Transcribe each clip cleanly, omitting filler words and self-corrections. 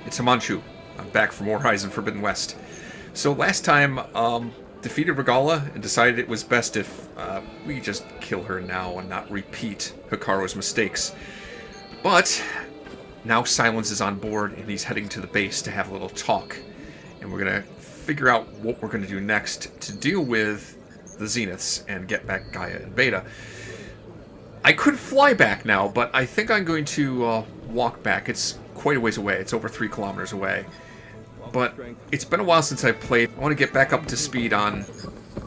It's Himanshu. I'm back from Horizon Forbidden West. So last time, defeated Regala and decided it was best if we just kill her now and not repeat Hikaru's mistakes. But now Silence is on board and he's heading to the base to have a little talk. And we're going to figure out what we're going to do next to deal with the Zeniths and get back Gaia and Beta. I could fly back now, but I think I'm going to walk back. It's quite a ways away. It's over 3 kilometers away. But it's been a while since I've played. I want to get back up to speed on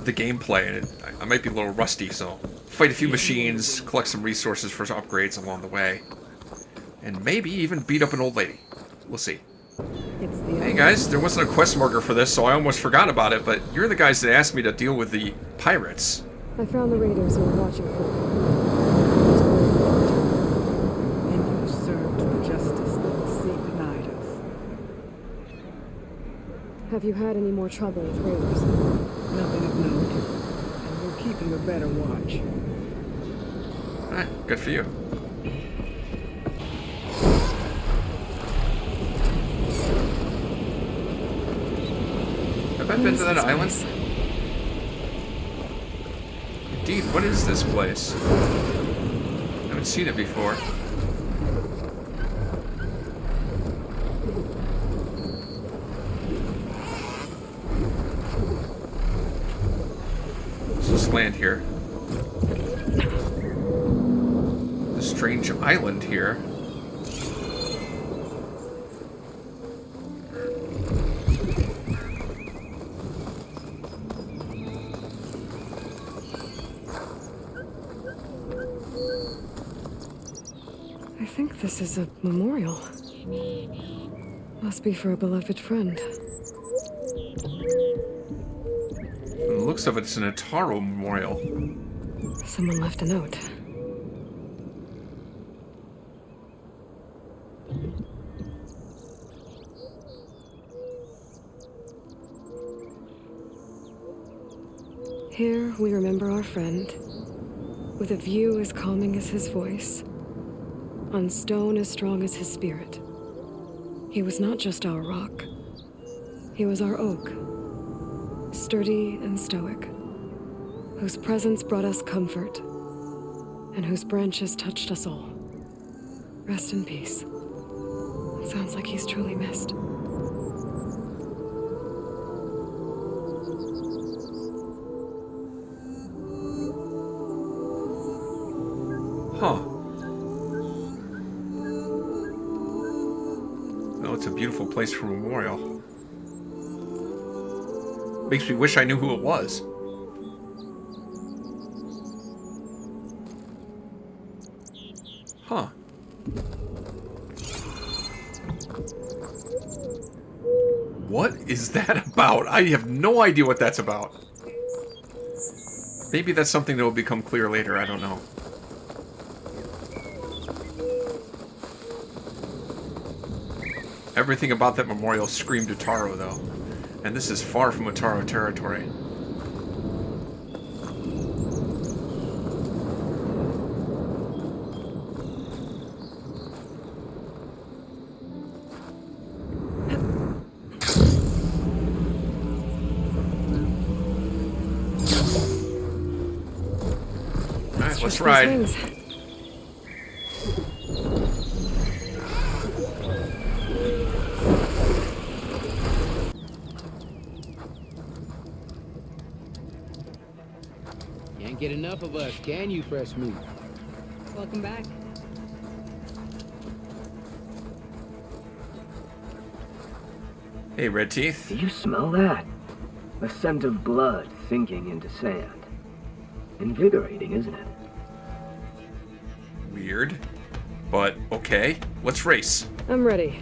the gameplay, and I might be a little rusty, so fight a few machines, collect some resources for upgrades along the way, and maybe even beat up an old lady. We'll see. Hey guys, there wasn't a quest marker for this, so I almost forgot about it, but you're the guys that asked me to deal with the pirates. I found the raiders who were watching for me. And you served the justice that the sea denied us. Have you had any more trouble with raiders? Nothing of note. And we're keeping a better watch. Alright, good for you. Have I been to that island? Indeed, what is this place? I haven't seen it before. Let's just land here. A strange island here. I think this is a memorial. Must be for a beloved friend. From the looks of it, it's an Ataro memorial. Someone left a note. Here we remember our friend, with a view as calming as his voice, on stone as strong as his spirit. He was not just our rock. He was our oak, sturdy and stoic, whose presence brought us comfort, and whose branches touched us all. Rest in peace. It sounds like he's truly missed. Huh. Well, it's a beautiful place for a memorial. Makes me wish I knew who it was. Huh. What is that about? I have no idea what that's about. Maybe that's something that will become clear later, I don't know. Everything about that memorial screamed Ataro, though. And this is far from Ataro territory. Alright, let's ride. Can't get enough of us, can you, fresh meat? Welcome back. Hey, Red Teeth. Do you smell that? A scent of blood sinking into sand. Invigorating, isn't it? Weird. But, okay. Let's race. I'm ready.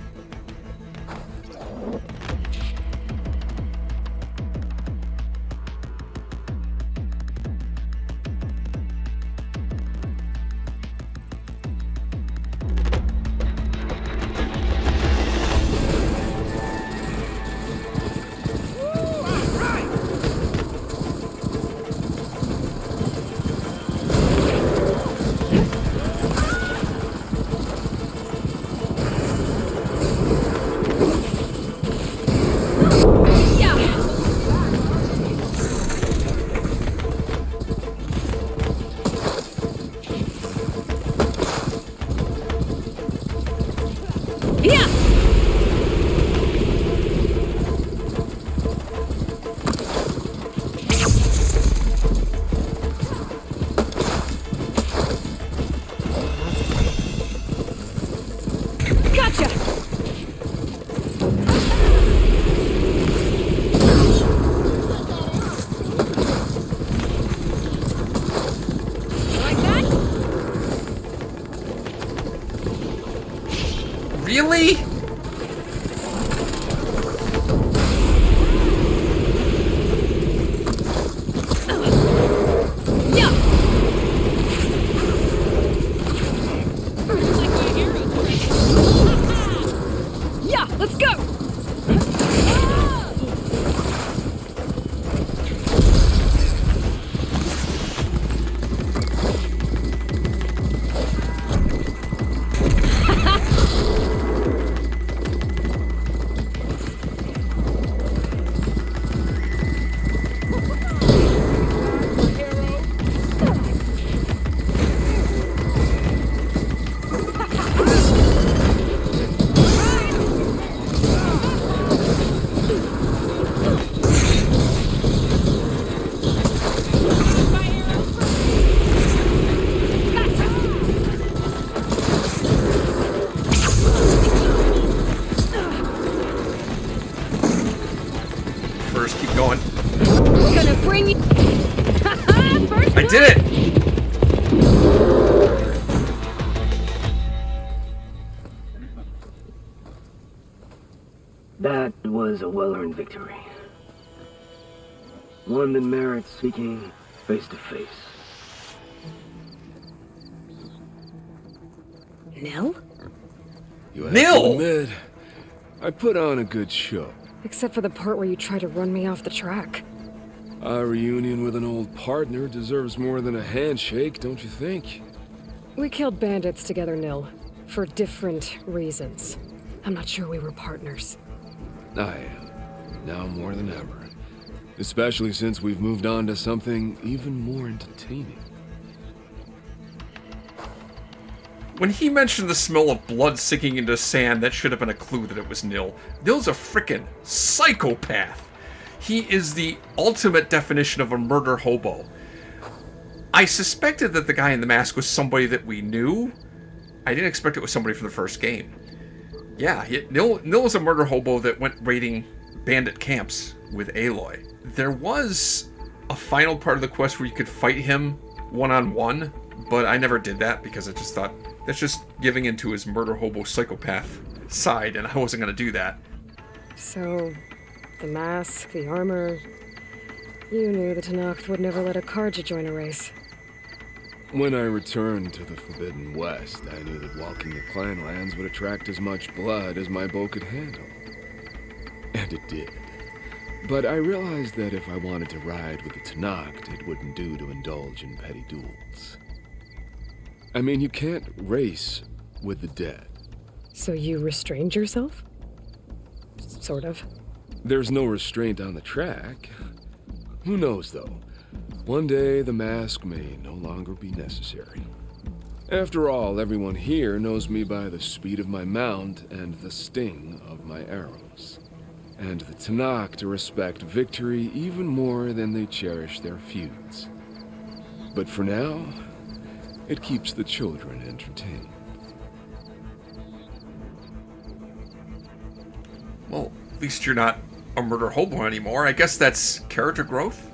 Really? Yeah, let's go! First, keep going. Gonna bring you. First I did it! That was a well-earned victory. One that merits speaking face to face. Nell? You have Nil! to admit, I put on a good show. Except for the part where you try to run me off the track. Our reunion with an old partner deserves more than a handshake, don't you think? We killed bandits together, Nil. For different reasons. I'm not sure we were partners. I am. Now more than ever. Especially since we've moved on to something even more entertaining. When he mentioned the smell of blood sinking into sand, that should have been a clue that it was Nil. Nil's a frickin' psychopath. He is the ultimate definition of a murder hobo. I suspected that the guy in the mask was somebody that we knew. I didn't expect it was somebody from the first game. Yeah, Nil was a murder hobo that went raiding bandit camps with Aloy. There was a final part of the quest where you could fight him one-on-one, but I never did that because I just thought, that's just giving into his murder hobo psychopath side, and I wasn't going to do that. So, the mask, the armor... You knew the Tenakth would never let a Karja join a race. When I returned to the Forbidden West, I knew that walking the Clanlands would attract as much blood as my bow could handle. And it did. But I realized that if I wanted to ride with the Tenakth, it wouldn't do to indulge in petty duels. I mean, you can't race with the dead. So you restrained yourself? Sort of. There's no restraint on the track. Who knows, though? One day, the mask may no longer be necessary. After all, everyone here knows me by the speed of my mount and the sting of my arrows. And the Tenakth respect victory even more than they cherish their feuds. But for now, it keeps the children entertained. Well, at least you're not a murder hobo anymore. I guess that's character growth?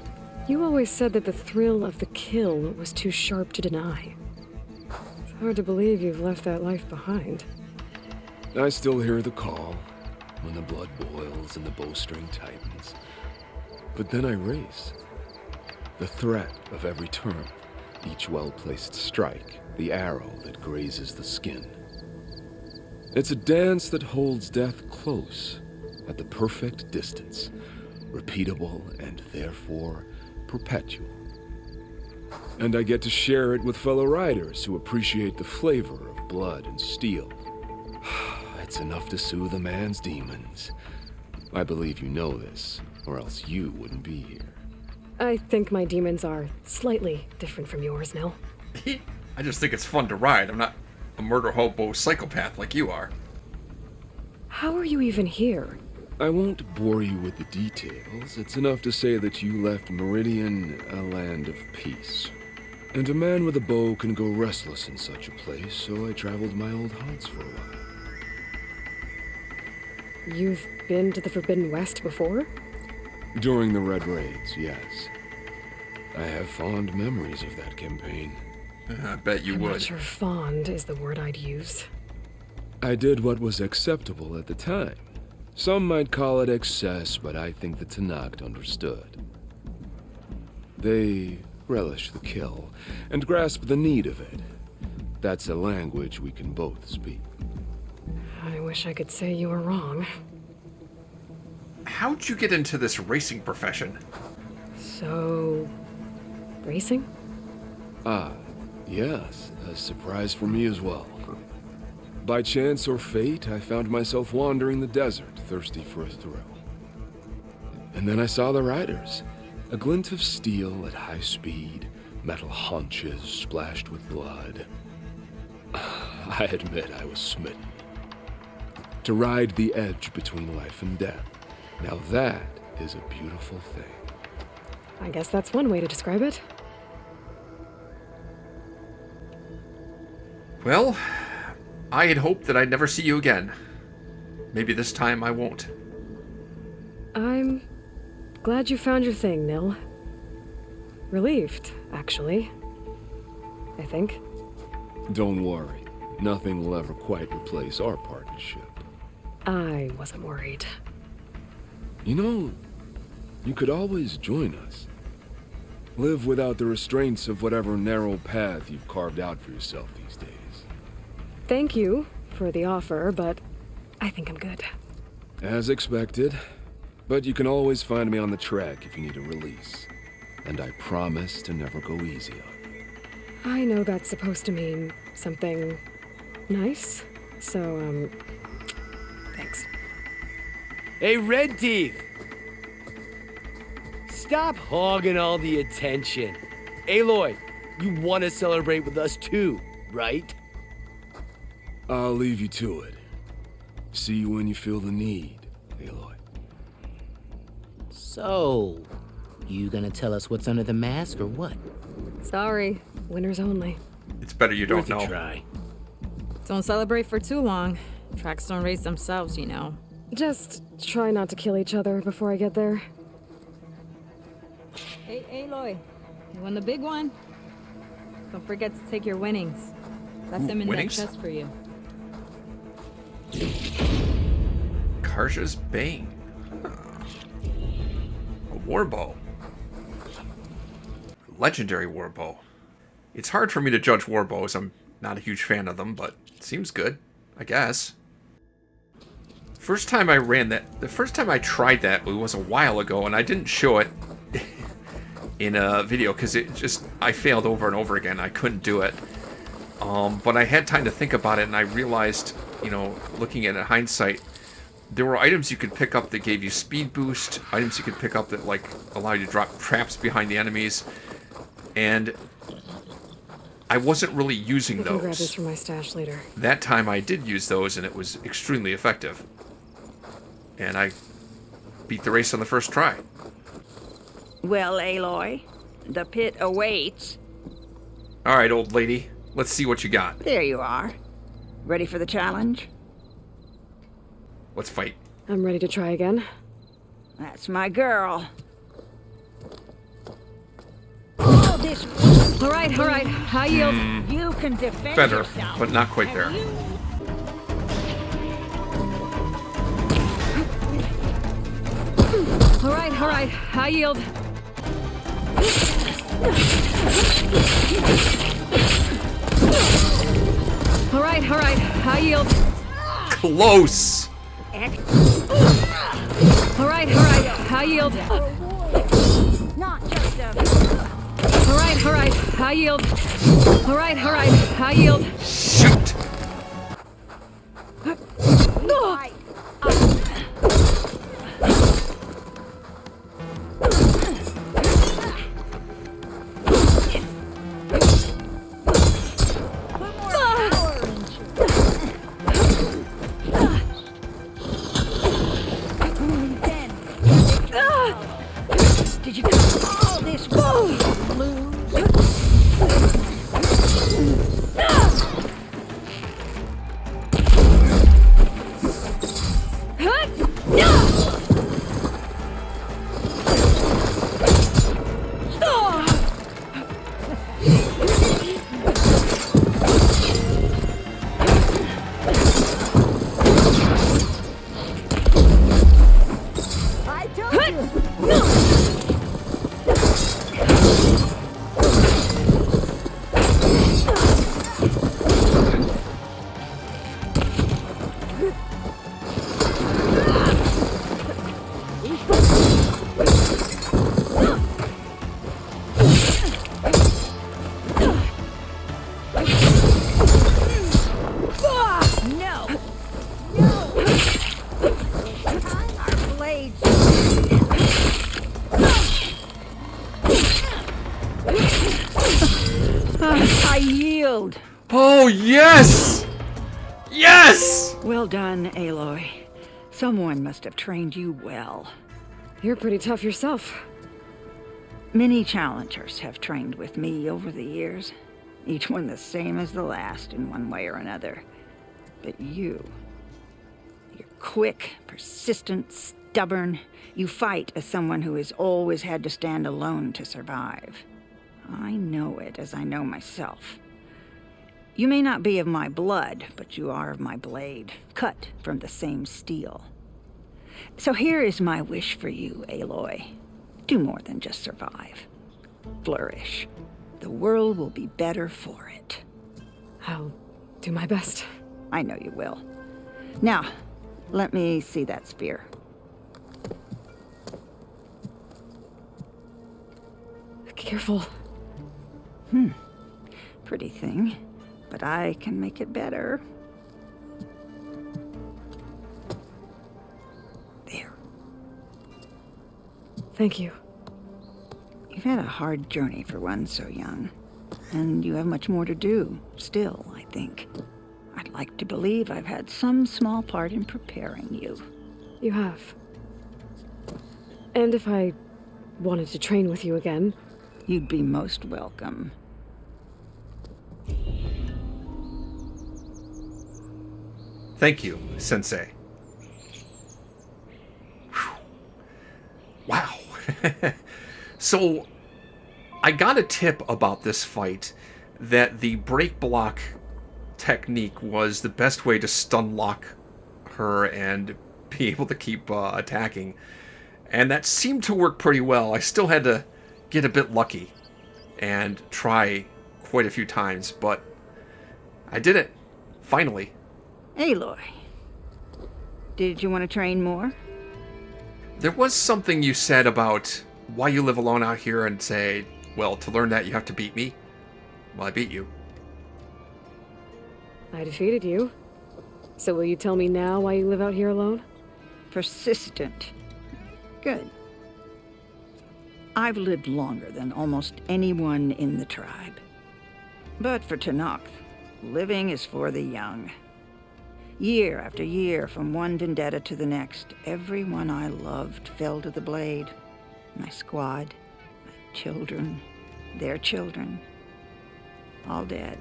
You always said that the thrill of the kill was too sharp to deny. It's hard to believe you've left that life behind. I still hear the call when the blood boils and the bowstring tightens. But then I race. The threat of every turn, each well-placed strike, the arrow that grazes the skin. It's a dance that holds death close, at the perfect distance, repeatable and therefore perpetual. And I get to share it with fellow riders who appreciate the flavor of blood and steel. It's enough to soothe a man's demons. I believe you know this, or else you wouldn't be here. I think my demons are slightly different from yours, Nil. I just think it's fun to ride. I'm not a murder hobo psychopath like you are. How are you even here? I won't bore you with the details. It's enough to say that you left Meridian a land of peace. And a man with a bow can go restless in such a place, so I traveled my old haunts for a while. You've been to the Forbidden West before? During the Red Raids, yes. I have fond memories of that campaign. I bet you I'm would. not sure fond is the word I'd use. I did what was acceptable at the time. Some might call it excess, but I think the Tanakh understood. They relish the kill and grasp the need of it. That's a language we can both speak. I wish I could say you were wrong. How'd you get into this racing profession? So... racing? Ah, yes, a surprise for me as well. By chance or fate, I found myself wandering the desert, thirsty for a thrill. And then I saw the riders. A glint of steel at high speed, metal haunches splashed with blood. I admit I was smitten. To ride the edge between life and death. Now that is a beautiful thing. I guess that's one way to describe it. Well, I had hoped that I'd never see you again. Maybe this time I won't. I'm glad you found your thing, Nil. Relieved, actually. I think. Don't worry. Nothing will ever quite replace our partnership. I wasn't worried. You know, you could always join us. Live without the restraints of whatever narrow path you've carved out for yourself these days. Thank you for the offer, but I think I'm good. As expected. But you can always find me on the track if you need a release. And I promise to never go easy on you. I know that's supposed to mean something nice, so, thanks. Hey, Red Teeth! Stop hogging all the attention. Aloy, you want to celebrate with us too, right? I'll leave you to it. See you when you feel the need, Aloy. So, you gonna tell us what's under the mask or what? Sorry, winners only. It's better you don't Worth a know. try. Don't celebrate for too long. Tracks don't race themselves, you know. Just try not to kill each other before I get there. Hey, Aloy, you won the big one? Don't forget to take your winnings. Left them in winnings? that chest for you. Karja's Bane. Huh. A warbow. Legendary warbow. It's hard for me to judge warbows. I'm not a huge fan of them, but it seems good, I guess. First time I ran that, the first time I tried that was a while ago, and I didn't show it in a video because I failed over and over again. I couldn't do it. But I had time to think about it, and I realized, looking at it in hindsight, there were items you could pick up that gave you speed boost, items you could pick up that allow you to drop traps behind the enemies, and I wasn't really using I can grab those. this from my stash later. That time I did use those, and it was extremely effective. And I beat the race on the first try. Well, Aloy, the pit awaits. All right, old lady, let's see what you got. There you are. Ready for the challenge? Let's fight. I'm ready to try again. That's my girl. All this All right, high yield. you can defend Better, yourself. but not quite there. All right, high yield. All right, high yield. Close! All right, high yield. Not just a All right, high yield. All right, high yield. Shoot! fight. Put more power into it. Only then. Did you come all this way to lose? shield. Oh, yes! Yes! Well done, Aloy. Someone must have trained you well. You're pretty tough yourself. Many challengers have trained with me over the years, each one the same as the last in one way or another. But you're quick, persistent, stubborn. You fight as someone who has always had to stand alone to survive. I know it as I know myself. You may not be of my blood, but you are of my blade, cut from the same steel. So here is my wish for you, Aloy. Do more than just survive. Flourish. The world will be better for it. I'll do my best. I know you will. Now, let me see that spear. Careful. Pretty thing, but I can make it better. There. Thank you. You've had a hard journey for one so young, and you have much more to do, still, I think. I'd like to believe I've had some small part in preparing you. You have. And if I wanted to train with you again, you'd be most welcome. Thank you, Sensei. Whew. Wow. So, I got a tip about this fight that the break block technique was the best way to stun lock her and be able to keep attacking. And that seemed to work pretty well. I still had to get a bit lucky and try quite a few times, but I did it. Finally. Aloy, did you want to train more? There was something you said about why you live alone out here and say, well, to learn that you have to beat me. Well, I beat you. I defeated you. So will you tell me now why you live out here alone? Persistent. Good. I've lived longer than almost anyone in the tribe. But for Tenakth, living is for the young. Year after year, from one vendetta to the next, everyone I loved fell to the blade. My squad, my children, their children, all dead.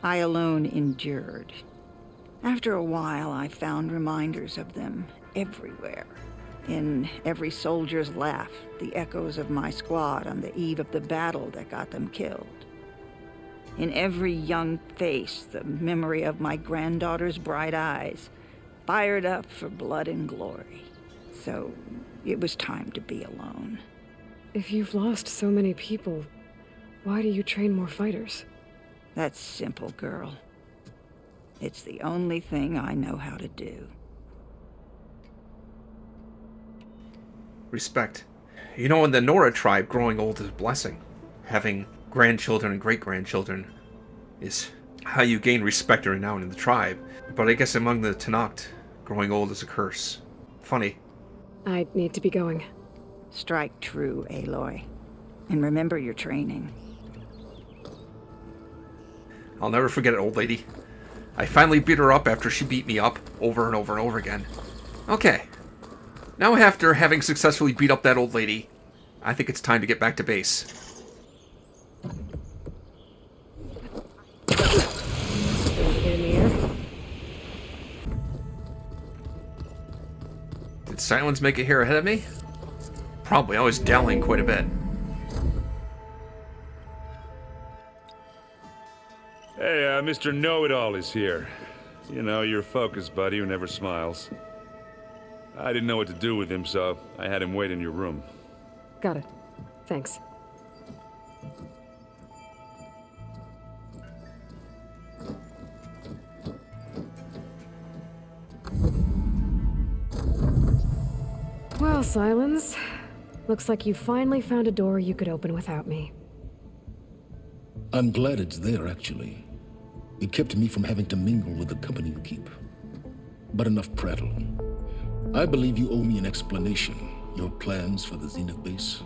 I alone endured. After a while, I found reminders of them everywhere. In every soldier's laugh, the echoes of my squad on the eve of the battle that got them killed. In every young face, the memory of my granddaughter's bright eyes, fired up for blood and glory. So it was time to be alone. If you've lost so many people, why do you train more fighters? That's simple, girl. It's the only thing I know how to do. Respect. You know, in the Nora tribe, growing old is a blessing. Having grandchildren and great-grandchildren is how you gain respect and renown in the tribe. But I guess among the Tenakth, growing old is a curse. Funny. I need to be going. Strike true, Aloy. And remember your training. I'll never forget it, old lady. I finally beat her up after she beat me up over and over and over again. Okay. Now after having successfully beat up that old lady, I think it's time to get back to base. Get in the air. Did Silence make it here ahead of me? Probably. I was dallying quite a bit. Hey, Mr. Know-It-All is here. You know, your focus buddy who never smiles. I didn't know what to do with him, so I had him wait in your room. Got it. Thanks. Well, Silence. Looks like you finally found a door you could open without me. I'm glad it's there, actually. It kept me from having to mingle with the company you keep. But enough prattle. I believe you owe me an explanation. Your plans for the Zenith base?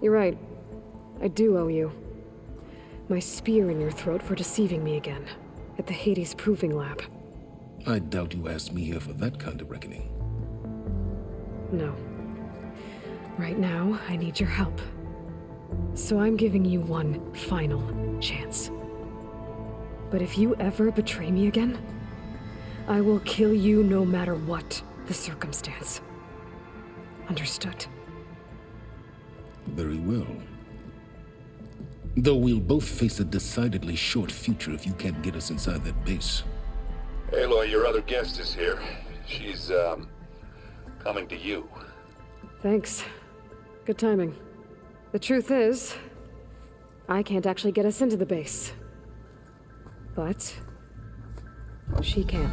You're right. I do owe you. My spear in your throat for deceiving me again. At the Hades Proving Lab. I doubt you asked me here for that kind of reckoning. No. Right now, I need your help. So I'm giving you one final chance. But if you ever betray me again, I will kill you no matter what the circumstance. Understood? Very well. Though we'll both face a decidedly short future if you can't get us inside that base. Aloy, your other guest is here. She's, coming to you. Thanks. Good timing. The truth is, I can't actually get us into the base. But she can.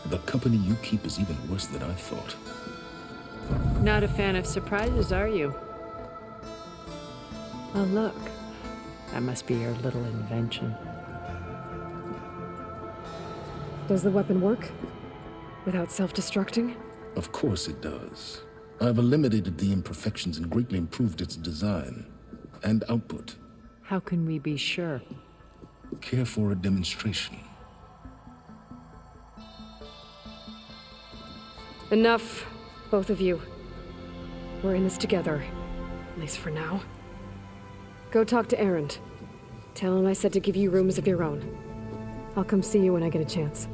The company you keep is even worse than I thought. Not a fan of surprises, are you? Oh, look. That must be your little invention. Does the weapon work? Without self-destructing? Of course it does. I've eliminated the imperfections and greatly improved its design and output. How can we be sure? Care for a demonstration? Enough, both of you. We're in this together, at least for now. Go talk to Erend. Tell him I said to give you rooms of your own. I'll come see you when I get a chance.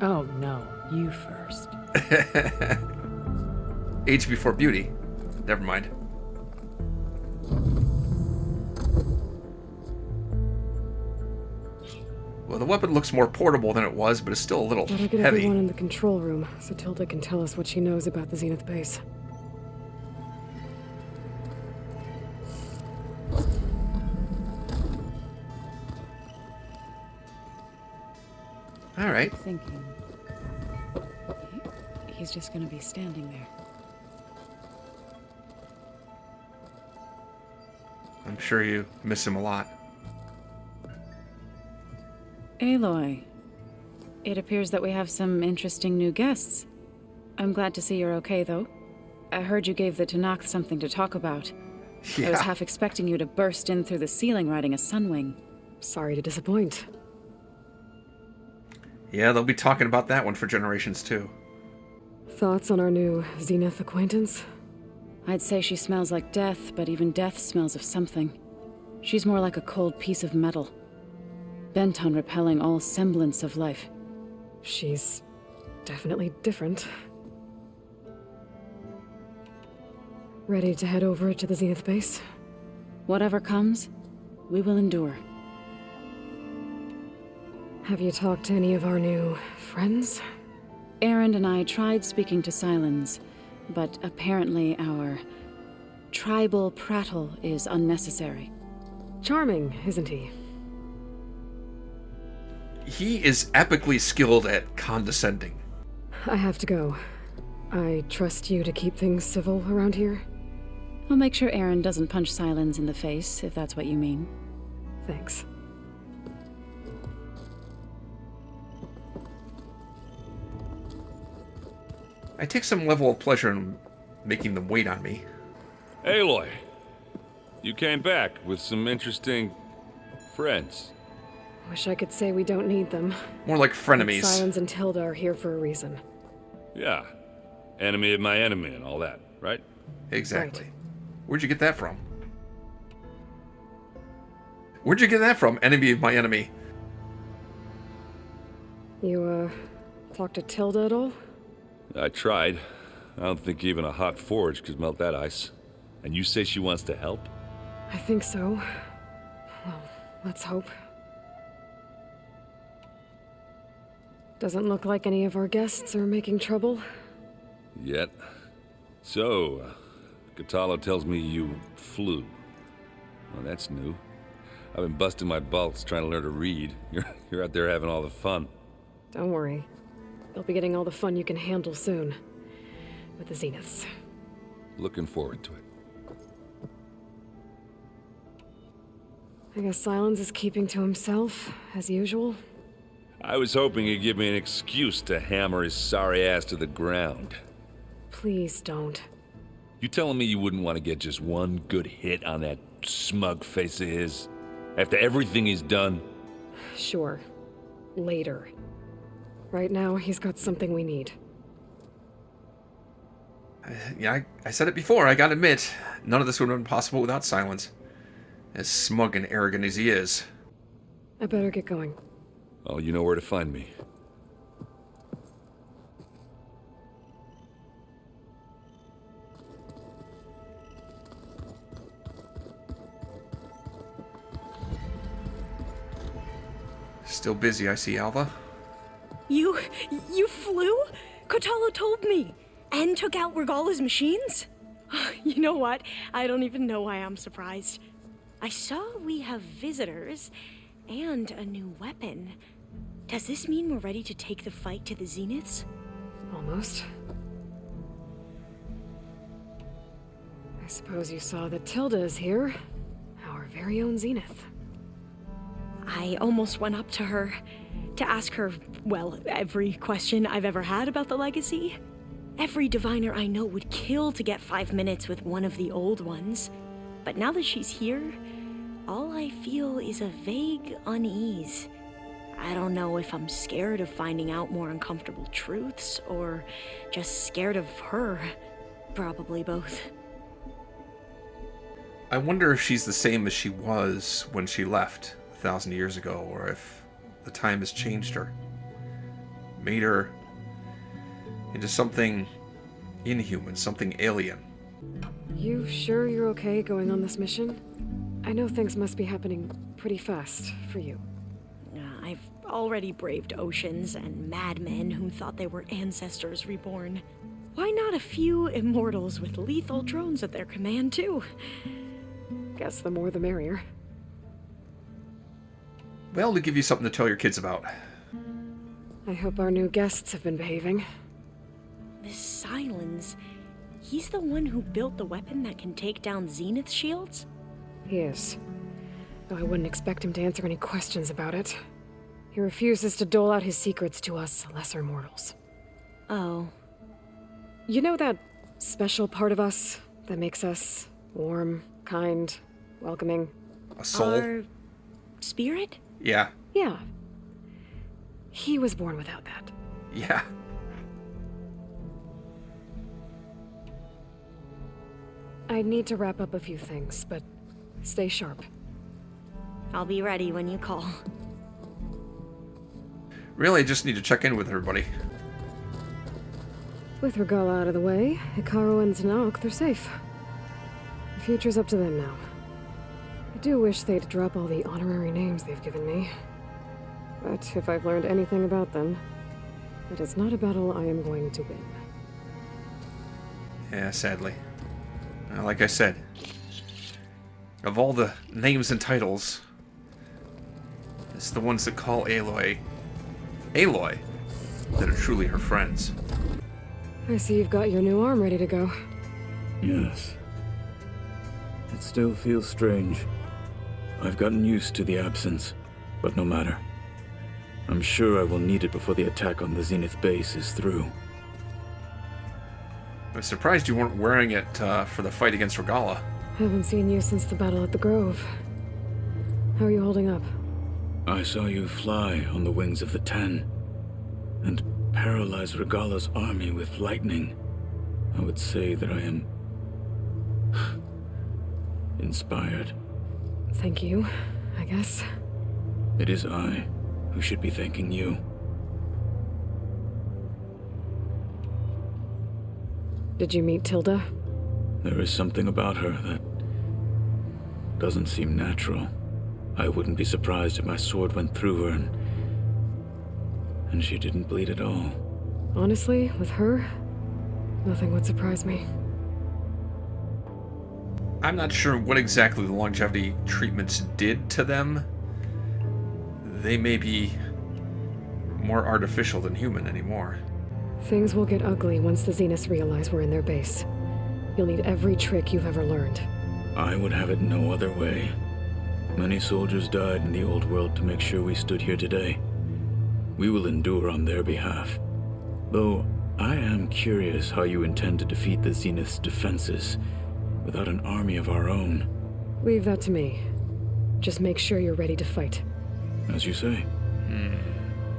Oh, no. You first. Age before beauty. Never mind. Well, the weapon looks more portable than it was, but it's still a little Better get heavy. everyone in the control room so Tilda can tell us what she knows about the Zenith base. All right. Thinking. He's just gonna be standing there. I'm sure you miss him a lot. Aloy, it appears that we have some interesting new guests. I'm glad to see you're okay, though. I heard you gave the Tanakh something to talk about. I was half expecting you to burst in through the ceiling riding a sunwing. Sorry to disappoint. Yeah, they'll be talking about that one for generations too. Thoughts on our new Zenith acquaintance? I'd say she smells like death, but even death smells of something. She's more like a cold piece of metal, bent on repelling all semblance of life. She's definitely different. Ready to head over to the Zenith base? Whatever comes, we will endure. Have you talked to any of our new friends? Erend and I tried speaking to Silence, but apparently our tribal prattle is unnecessary. Charming, isn't he? He is epically skilled at condescending. I have to go. I trust you to keep things civil around here. I'll make sure Erend doesn't punch Silence in the face, if that's what you mean. Thanks. I take some level of pleasure in making them wait on me. Aloy, you came back with some interesting friends. Wish I could say we don't need them. More like frenemies. But Silence and Tilda are here for a reason. Yeah. Enemy of my enemy and all that, right? Exactly. Right. Where'd you get that from? Where'd you get that from? Enemy of my enemy. You, talked to Tilda at all? I tried. I don't think even a hot forge could melt that ice. And you say she wants to help? I think so. Well, let's hope. Doesn't look like any of our guests are making trouble. Yet. So, Katala tells me you flew. Well, that's new. I've been busting my balls trying to learn to read. You're out there having all the fun. Don't worry. You'll be getting all the fun you can handle soon. With the Zeniths. Looking forward to it. I guess Silence is keeping to himself, as usual. I was hoping he'd give me an excuse to hammer his sorry ass to the ground. Please don't. You telling me you wouldn't want to get just one good hit on that smug face of his? After everything he's done? Sure. Later. Right now, he's got something we need. Yeah, I said it before, I gotta admit, none of this would have been possible without Silence. As smug and arrogant as he is. I better get going. Oh, you know where to find me. Still busy, I see, Alva. You flew? Kotalo told me. And took out Regala's machines? You know what? I don't even know why I'm surprised. I saw we have visitors and a new weapon. Does this mean we're ready to take the fight to the Zeniths? Almost. I suppose you saw that Tilda is here. Our very own Zenith. I almost went up to her to ask her, well, every question I've ever had about the legacy. Every diviner I know would kill to get 5 minutes with one of the old ones. But now that she's here, all I feel is a vague unease. I don't know if I'm scared of finding out more uncomfortable truths, or just scared of her. Probably both. I wonder if she's the same as she was when she left 1,000 years ago, or if the time has changed her. Made her into something inhuman, something alien. You sure you're okay going on this mission? I know things must be happening pretty fast for you. I've already braved oceans and madmen who thought they were ancestors reborn. Why not a few immortals with lethal drones at their command, too? Guess the more the merrier. Well, to give you something to tell your kids about. I hope our new guests have been behaving. This Silence, he's the one who built the weapon that can take down Zenith shields? He is. Though I wouldn't expect him to answer any questions about it. He refuses to dole out his secrets to us lesser mortals. Oh. You know that special part of us that makes us warm, kind, welcoming? A soul? Our spirit? Yeah. Yeah. He was born without that. Yeah. I need to wrap up a few things, but stay sharp. I'll be ready when you call. Really, just need to check in with everybody. With Regala out of the way, Hikaru and Tanakh, they're safe. The future's up to them now. I do wish they'd drop all the honorary names they've given me. But if I've learned anything about them, it is not a battle I am going to win. Yeah, sadly. Like I said, of all the names and titles, it's the ones that call Aloy that are truly her friends. I see you've got your new arm ready to go. Yes. It still feels strange. I've gotten used to the absence, but no matter. I'm sure I will need it before the attack on the Zenith base is through. I'm surprised you weren't wearing it for the fight against Regala. Haven't seen you since the battle at the Grove. How are you holding up? I saw you fly on the wings of the Ten, and paralyze Regala's army with lightning. I would say that I am inspired. Thank you, I guess. It is I who should be thanking you. Did you meet Tilda? There is something about her that doesn't seem natural. I wouldn't be surprised if my sword went through her and she didn't bleed at all. Honestly, with her, nothing would surprise me. I'm not sure what exactly the longevity treatments did to them. They may be more artificial than human anymore. Things will get ugly once the Zeniths realize we're in their base. You'll need every trick you've ever learned. I would have it no other way. Many soldiers died in the old world to make sure we stood here today. We will endure on their behalf. Though, I am curious how you intend to defeat the Zenith's defenses without an army of our own. Leave that to me. Just make sure you're ready to fight. As you say.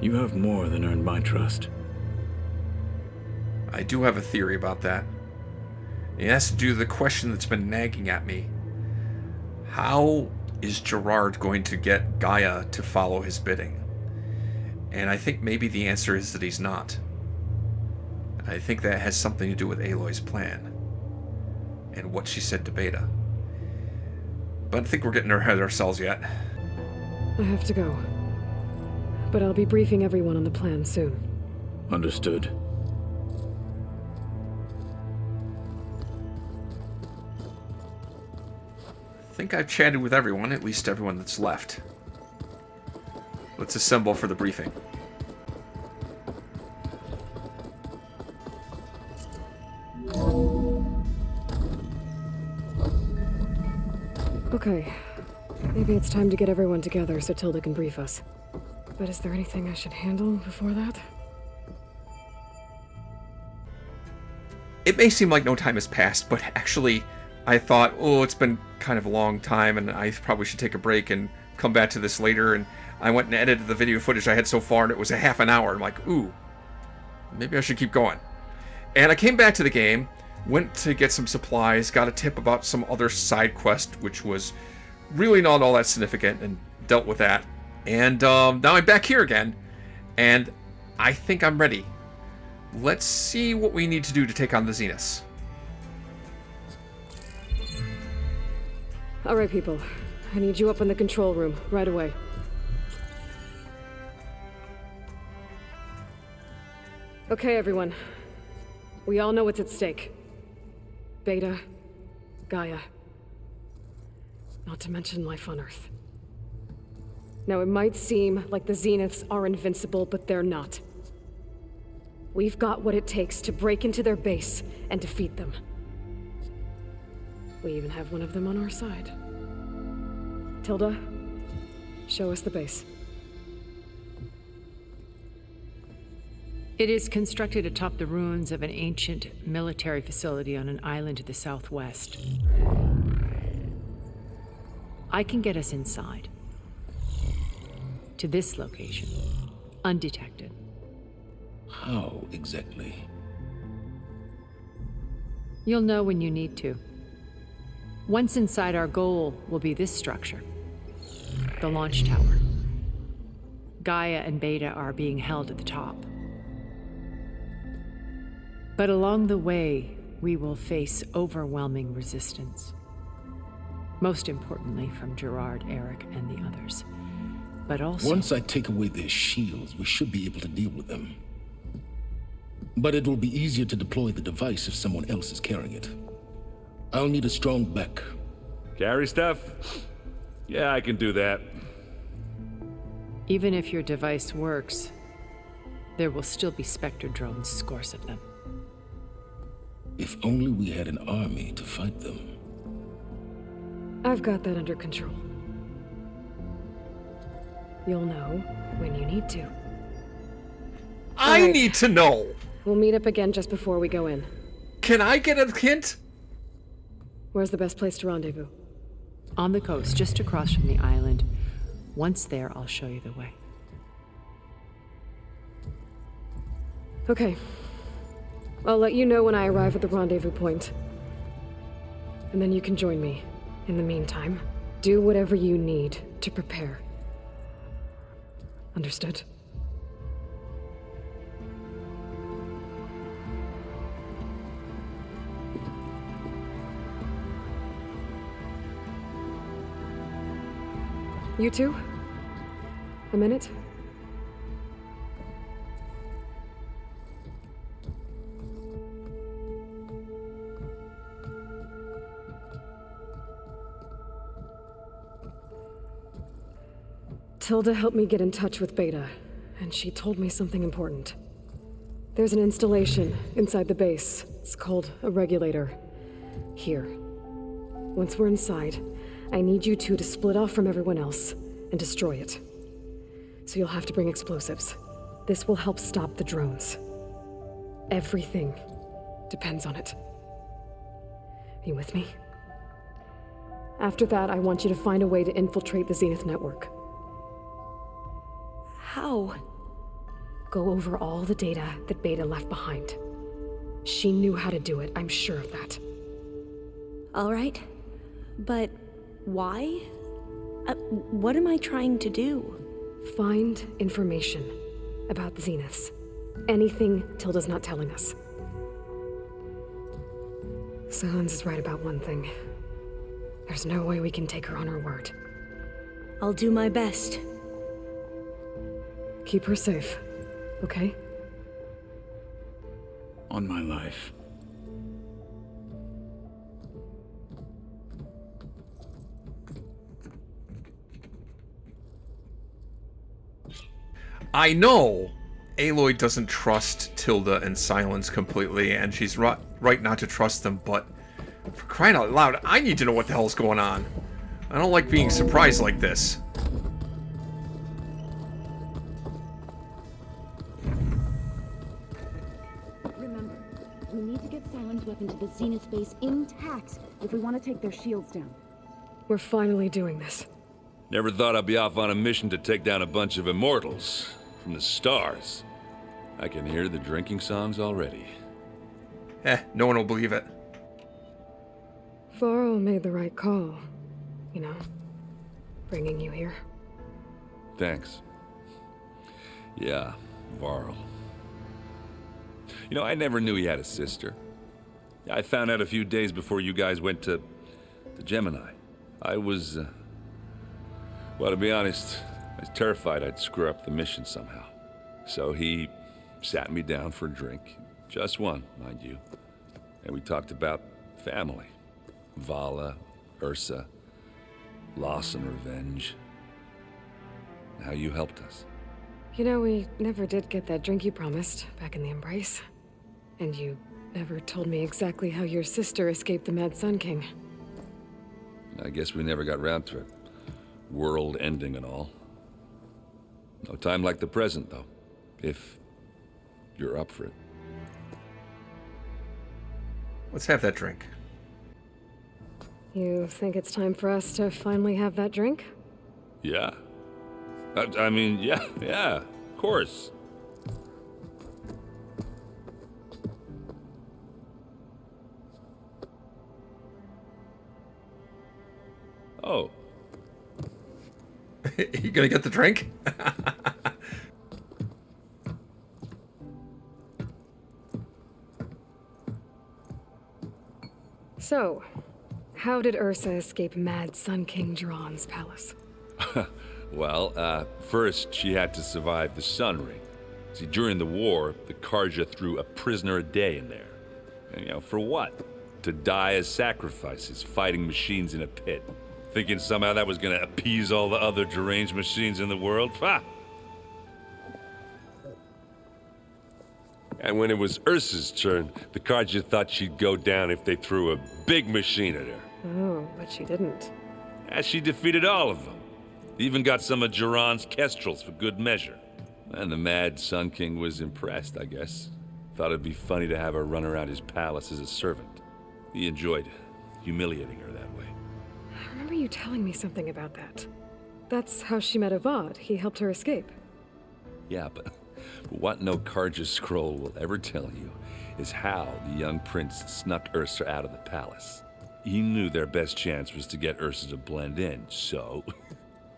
You have more than earned my trust. I do have a theory about that. It has to do with the question that's been nagging at me. How is Gerard going to get Gaia to follow his bidding? And I think maybe the answer is that he's not. I think that has something to do with Aloy's plan and what she said to Beta. But I think we're getting ahead of ourselves yet. I have to go. But I'll be briefing everyone on the plan soon. Understood. I think I've chatted with everyone, at least everyone that's left. Let's assemble for the briefing. Okay. Maybe it's time to get everyone together so Tilda can brief us. But is there anything I should handle before that? It may seem like no time has passed, but actually, I thought, oh, it's been kind of a long time, and I probably should take a break and come back to this later, and I went and edited the video footage I had so far, and it was a half an hour. I'm like, ooh, maybe I should keep going. And I came back to the game, went to get some supplies, got a tip about some other side quest, which was really not all that significant, and dealt with that. And now I'm back here again, and I think I'm ready. Let's see what we need to do to take on the Zeniths. Alright, people. I need you up in the control room, right away. Okay, everyone. We all know what's at stake. Beta, Gaia. Not to mention life on Earth. Now, it might seem like the Zeniths are invincible, but they're not. We've got what it takes to break into their base and defeat them. We even have one of them on our side. Tilda, show us the base. It is constructed atop the ruins of an ancient military facility on an island to the southwest. I can get us inside. To this location, undetected. How exactly? You'll know when you need to. Once inside, our goal will be this structure. The launch tower. Gaia and Beta are being held at the top. But along the way, we will face overwhelming resistance. Most importantly from Gerard, Eric, and the others. But also... Once I take away their shields, we should be able to deal with them. But it will be easier to deploy the device if someone else is carrying it. I'll need a strong back. Carry stuff? Yeah, I can do that. Even if your device works, there will still be Spectre drones, scores of them. If only we had an army to fight them. I've got that under control. You'll know when you need to. I need to know! We'll meet up again just before we go in. Can I get a hint? Where's the best place to rendezvous? On the coast, just across from the island. Once there, I'll show you the way. Okay. I'll let you know when I arrive at the rendezvous point. And then you can join me. In the meantime, do whatever you need to prepare. Understood? You two? A minute? Tilda helped me get in touch with Beta, and she told me something important. There's an installation inside the base. It's called a regulator. Here. Once we're inside, I need you two to split off from everyone else and destroy it. So you'll have to bring explosives. This will help stop the drones. Everything depends on it. Are you with me? After that, I want you to find a way to infiltrate the Zenith network. How? Go over all the data that Beta left behind. She knew how to do it, I'm sure of that. All right. But why? What am I trying to do? Find information about the Zeniths. Anything Tilda's not telling us. Silence is right about one thing. There's no way we can take her on her word. I'll do my best. Keep her safe, okay? On my life. I know Aloy doesn't trust Tilda and Silence completely, and she's right not to trust them, but for crying out loud, I need to know what the hell's going on. I don't like being surprised like this. Remember, we need to get Silent's weapon to the Zenith base intact if we want to take their shields down. We're finally doing this. Never thought I'd be off on a mission to take down a bunch of immortals from the stars. I can hear the drinking songs already. No one will believe it. Varl made the right call, you know, bringing you here. Thanks. Yeah, Varl. You know, I never knew he had a sister. I found out a few days before you guys went to Gemini. I was, well, to be honest, I was terrified I'd screw up the mission somehow. So he sat me down for a drink. Just one, mind you. And we talked about family. Vala, Ursa, loss and revenge. How you helped us. You know, we never did get that drink you promised back in the Embrace. And you never told me exactly how your sister escaped the Mad Sun King. I guess we never got round to it. World ending and all. No time like the present, though. If you're up for it. Let's have that drink. You think it's time for us to finally have that drink? Yeah. I mean, yeah, of course. Oh. You gonna get the drink? So, how did Ursa escape Mad Sun King Jiran's palace? Well, first she had to survive the Sun Ring. See, during the war, the Karja threw a prisoner a day in there. And, you know, for what? To die as sacrifices, fighting machines in a pit. Thinking somehow that was gonna appease all the other deranged machines in the world? Ha! And when it was Ursa's turn, the Karja thought she'd go down if they threw a big machine at her. Oh, but she didn't. And she defeated all of them. Even got some of Jiran's kestrels for good measure. And the Mad Sun King was impressed, I guess. Thought it'd be funny to have her run around his palace as a servant. He enjoyed humiliating her that way. I remember you telling me something about that. That's how she met Avad. He helped her escape. Yeah, but what no Karja scroll will ever tell you is how the young prince snuck Ursa out of the palace. He knew their best chance was to get Ursa to blend in, so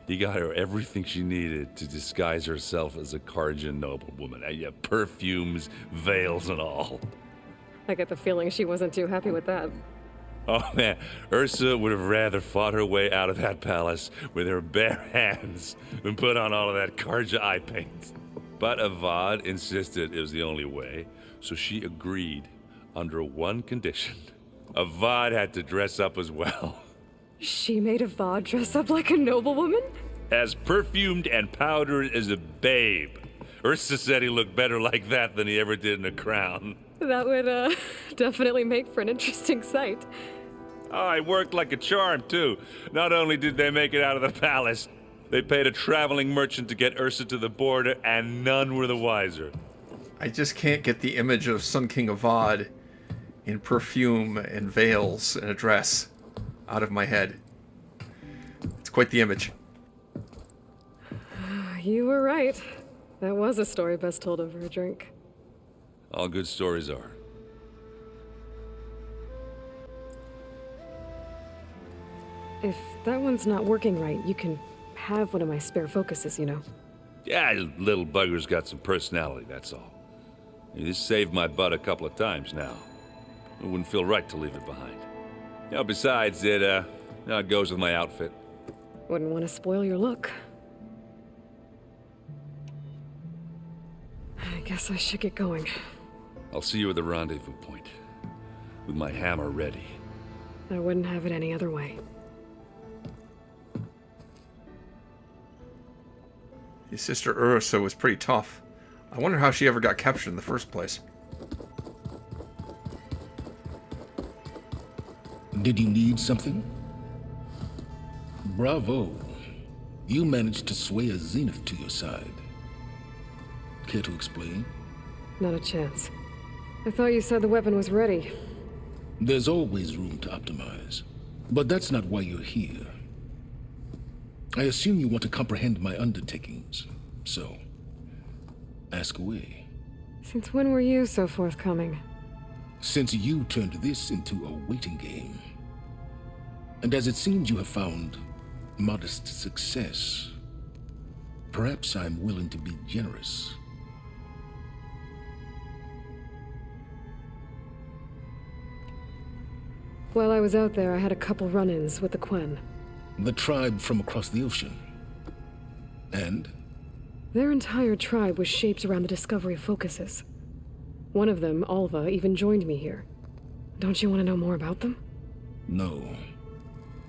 he got her everything she needed to disguise herself as a Karja noblewoman. Yeah, perfumes, veils, and all. I get the feeling she wasn't too happy with that. Oh man, Ursa would have rather fought her way out of that palace with her bare hands than put on all of that Karja eye paint. But Avad insisted it was the only way, so she agreed under one condition. Avad had to dress up as well. She made Avad dress up like a noblewoman? As perfumed and powdered as a babe. Ursa said he looked better like that than he ever did in a crown. That would, definitely make for an interesting sight. Oh, it worked like a charm, too. Not only did they make it out of the palace, they paid a traveling merchant to get Ursa to the border, and none were the wiser. I just can't get the image of Sun King Avad in perfume and veils and a dress out of my head. It's quite the image. You were right. That was a story best told over a drink. All good stories are. If that one's not working right, you can have one of my spare focuses, you know. Yeah, little bugger's got some personality, that's all. This saved my butt a couple of times now. It wouldn't feel right to leave it behind. Besides, it goes with my outfit. Wouldn't want to spoil your look. I guess I should get going. I'll see you at the rendezvous point, with my hammer ready. I wouldn't have it any other way. His sister Ursa was pretty tough. I wonder how she ever got captured in the first place. Did you need something? Bravo. You managed to sway a Zenith to your side. Care to explain? Not a chance. I thought you said the weapon was ready. There's always room to optimize. But that's not why you're here. I assume you want to comprehend my undertakings, so ask away. Since when were you so forthcoming? Since you turned this into a waiting game. And as it seems you have found modest success, perhaps I'm willing to be generous. While I was out there, I had a couple run-ins with the Quen. The tribe from across the ocean. And? Their entire tribe was shaped around the discovery of focuses. One of them, Alva, even joined me here. Don't you want to know more about them? No.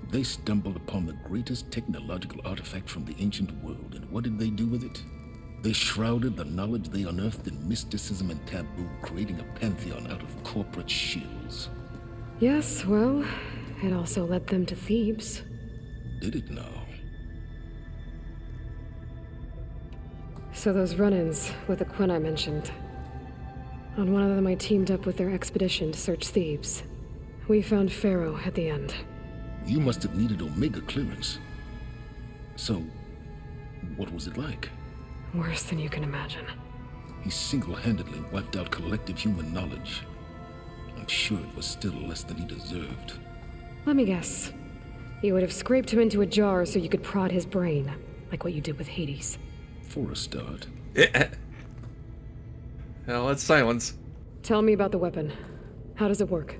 They stumbled upon the greatest technological artifact from the ancient world, and what did they do with it? They shrouded the knowledge they unearthed in mysticism and taboo, creating a pantheon out of corporate shills. Yes, well, it also led them to Thebes. Did it now? So those run-ins with the Quen I mentioned. On one of them I teamed up with their expedition to search Thebes. We found Pharaoh at the end. You must have needed Omega clearance. So, what was it like? Worse than you can imagine. He single-handedly wiped out collective human knowledge. I'm sure it was still less than he deserved. Let me guess. You would have scraped him into a jar so you could prod his brain, like what you did with Hades. For a start. Now let's silence. Tell me about the weapon. How does it work?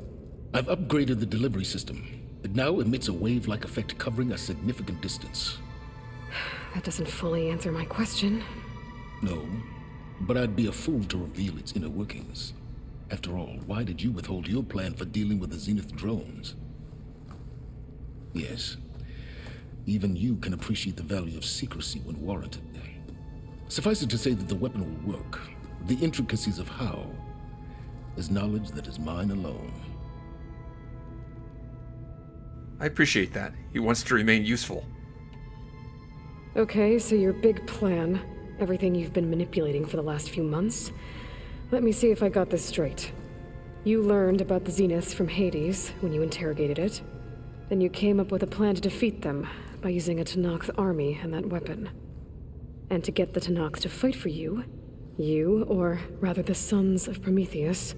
I've upgraded the delivery system. It now emits a wave-like effect covering a significant distance. That doesn't fully answer my question. No, but I'd be a fool to reveal its inner workings. After all, why did you withhold your plan for dealing with the Zenith drones? Yes, even you can appreciate the value of secrecy when warranted. Suffice it to say that the weapon will work. The intricacies of how is knowledge that is mine alone. I appreciate that. He wants to remain useful. Okay, so your big plan, everything you've been manipulating for the last few months. Let me see if I got this straight. You learned about the Zeniths from Hades when you interrogated it. Then you came up with a plan to defeat them by using a Tenakth army and that weapon. And to get the Tenakth to fight for you, or rather the sons of Prometheus,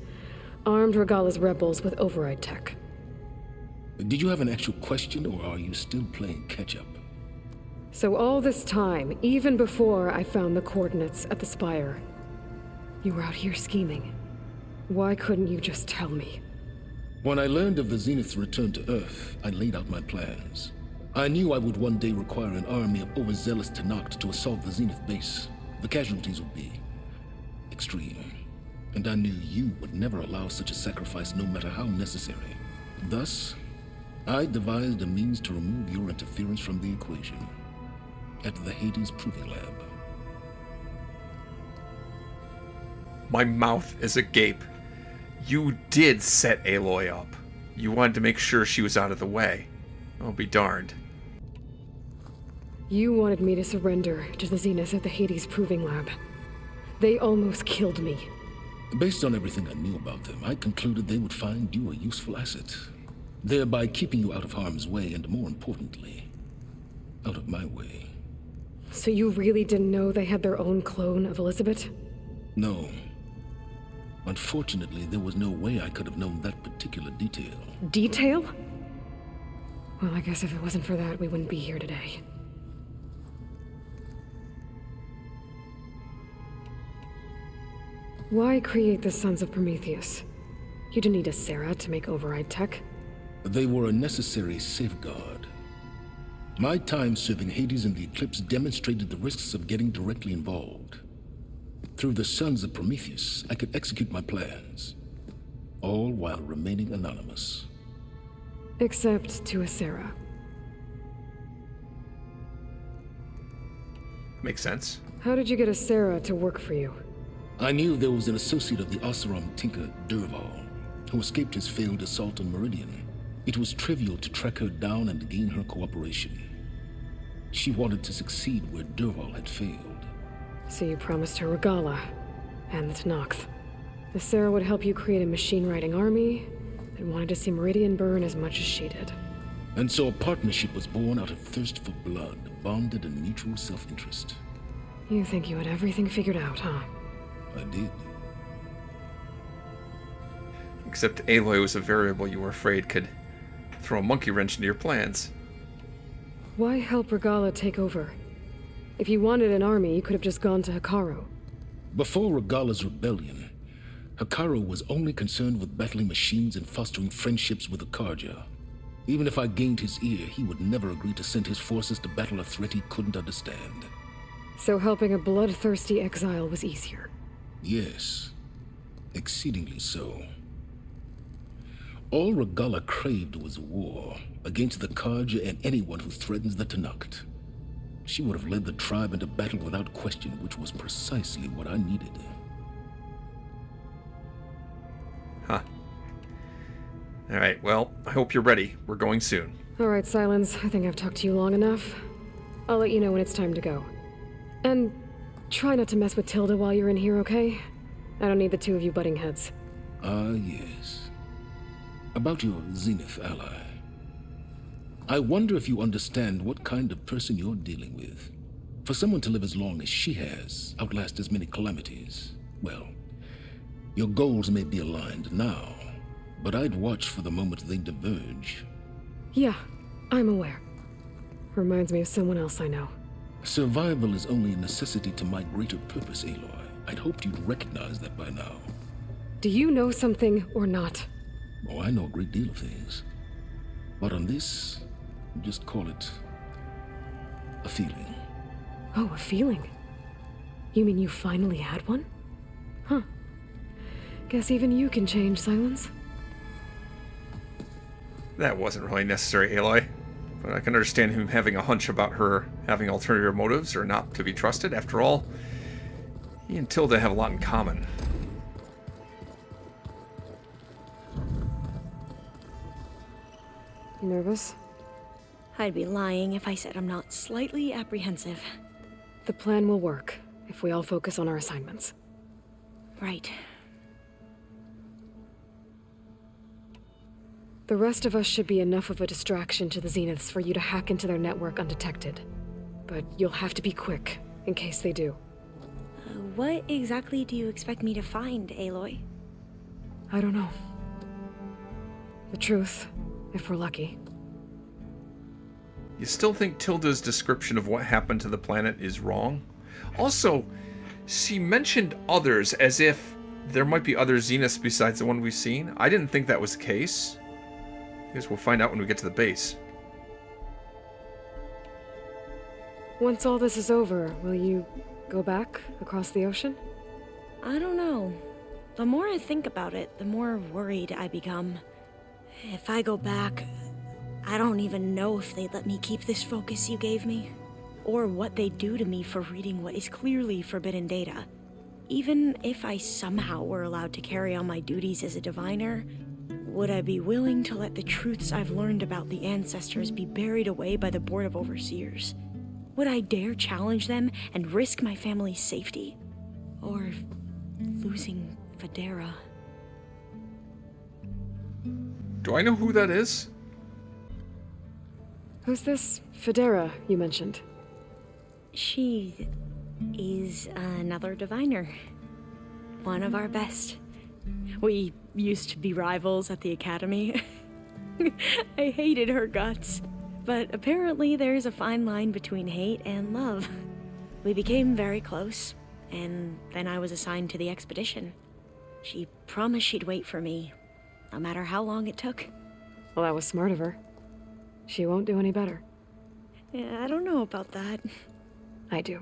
armed Regalla's rebels with override tech. Did you have an actual question, or are you still playing catch-up? So all this time, even before I found the coordinates at the Spire, you were out here scheming. Why couldn't you just tell me? When I learned of the Zenith's return to Earth, I laid out my plans. I knew I would one day require an army of overzealous Tenakth to assault the Zenith base. The casualties would be extreme. And I knew you would never allow such a sacrifice, no matter how necessary. Thus, I devised a means to remove your interference from the equation at the Hades Proving Lab. My mouth is agape. You did set Aloy up. You wanted to make sure she was out of the way. I'll be darned. You wanted me to surrender to the Zenith at the Hades Proving Lab. They almost killed me. Based on everything I knew about them, I concluded they would find you a useful asset, thereby keeping you out of harm's way and, more importantly, out of my way. So you really didn't know they had their own clone of Elizabeth? No. Unfortunately, there was no way I could have known that particular detail. Detail? Well, I guess if it wasn't for that, we wouldn't be here today. Why create the Sons of Prometheus? You didn't need a Sarah to make override tech. They were a necessary safeguard. My time serving Hades and the Eclipse demonstrated the risks of getting directly involved. Through the Sons of Prometheus, I could execute my plans, all while remaining anonymous. Except to a Sarah. Makes sense. How did you get a Sarah to work for you? I knew there was an associate of the Oseram tinker, Durval, who escaped his failed assault on Meridian. It was trivial to track her down and gain her cooperation. She wanted to succeed where Durval had failed. So you promised her Regala and the Tenakth. The Sarah would help you create a machine-riding army that wanted to see Meridian burn as much as she did. And so a partnership was born out of thirst for blood, bonded in mutual self-interest. You think you had everything figured out, huh? I did. Except Aloy was a variable you were afraid could throw a monkey wrench into your plans. Why help Regala take over? If you wanted an army, you could have just gone to Hikaru. Before Regala's rebellion, Hikaru was only concerned with battling machines and fostering friendships with the Karja. Even if I gained his ear, he would never agree to send his forces to battle a threat he couldn't understand. So helping a bloodthirsty exile was easier. Yes, exceedingly so. All Regala craved was war against the Karja and anyone who threatens the Tenakth. She would have led the tribe into battle without question, which was precisely what I needed. Huh. Alright, well, I hope you're ready. We're going soon. Alright, Silence. I think I've talked to you long enough. I'll let you know when it's time to go. And try not to mess with Tilda while you're in here, okay? I don't need the two of you butting heads. Ah, yes. About your Zenith ally. I wonder if you understand what kind of person you're dealing with. For someone to live as long as she has, outlast as many calamities, well, your goals may be aligned now, but I'd watch for the moment they diverge. Yeah, I'm aware. Reminds me of someone else I know. Survival is only a necessity to my greater purpose, Aloy. I'd hoped you'd recognize that by now. Do you know something or not? Oh, I know a great deal of things. But on this, just call it a feeling. Oh, a feeling? You mean you finally had one? Huh. Guess even you can change, Silence. That wasn't really necessary, Aloy. But I can understand him having a hunch about her having ulterior motives or not to be trusted. After all, he and Tilda have a lot in common. You nervous? I'd be lying if I said I'm not slightly apprehensive. The plan will work if we all focus on our assignments. Right. The rest of us should be enough of a distraction to the Zeniths for you to hack into their network undetected. But you'll have to be quick, in case they do. What exactly do you expect me to find, Aloy? I don't know. The truth, if we're lucky. You still think Tilda's description of what happened to the planet is wrong? Also, she mentioned others as if there might be other Zeniths besides the one we've seen. I didn't think that was the case. I guess we'll find out when we get to the base. Once all this is over, will you go back across the ocean? I don't know. The more I think about it, the more worried I become. If I go back, I don't even know if they'd let me keep this focus you gave me, or what they'd do to me for reading what is clearly forbidden data. Even if I somehow were allowed to carry on my duties as a diviner, Would I be willing to let the truths I've learned about the ancestors be buried away by the Board of Overseers? Would I dare challenge them and risk my family's safety? Or losing Federa? Do I know who that is? Who's this Federa you mentioned? She is another diviner. One of our best. We used to be rivals at the academy. I hated her guts. But apparently there's a fine line between hate and love. We became very close, and then I was assigned to the expedition. She promised she'd wait for me, no matter how long it took. Well, that was smart of her. She won't do any better. Yeah, I don't know about that. I do.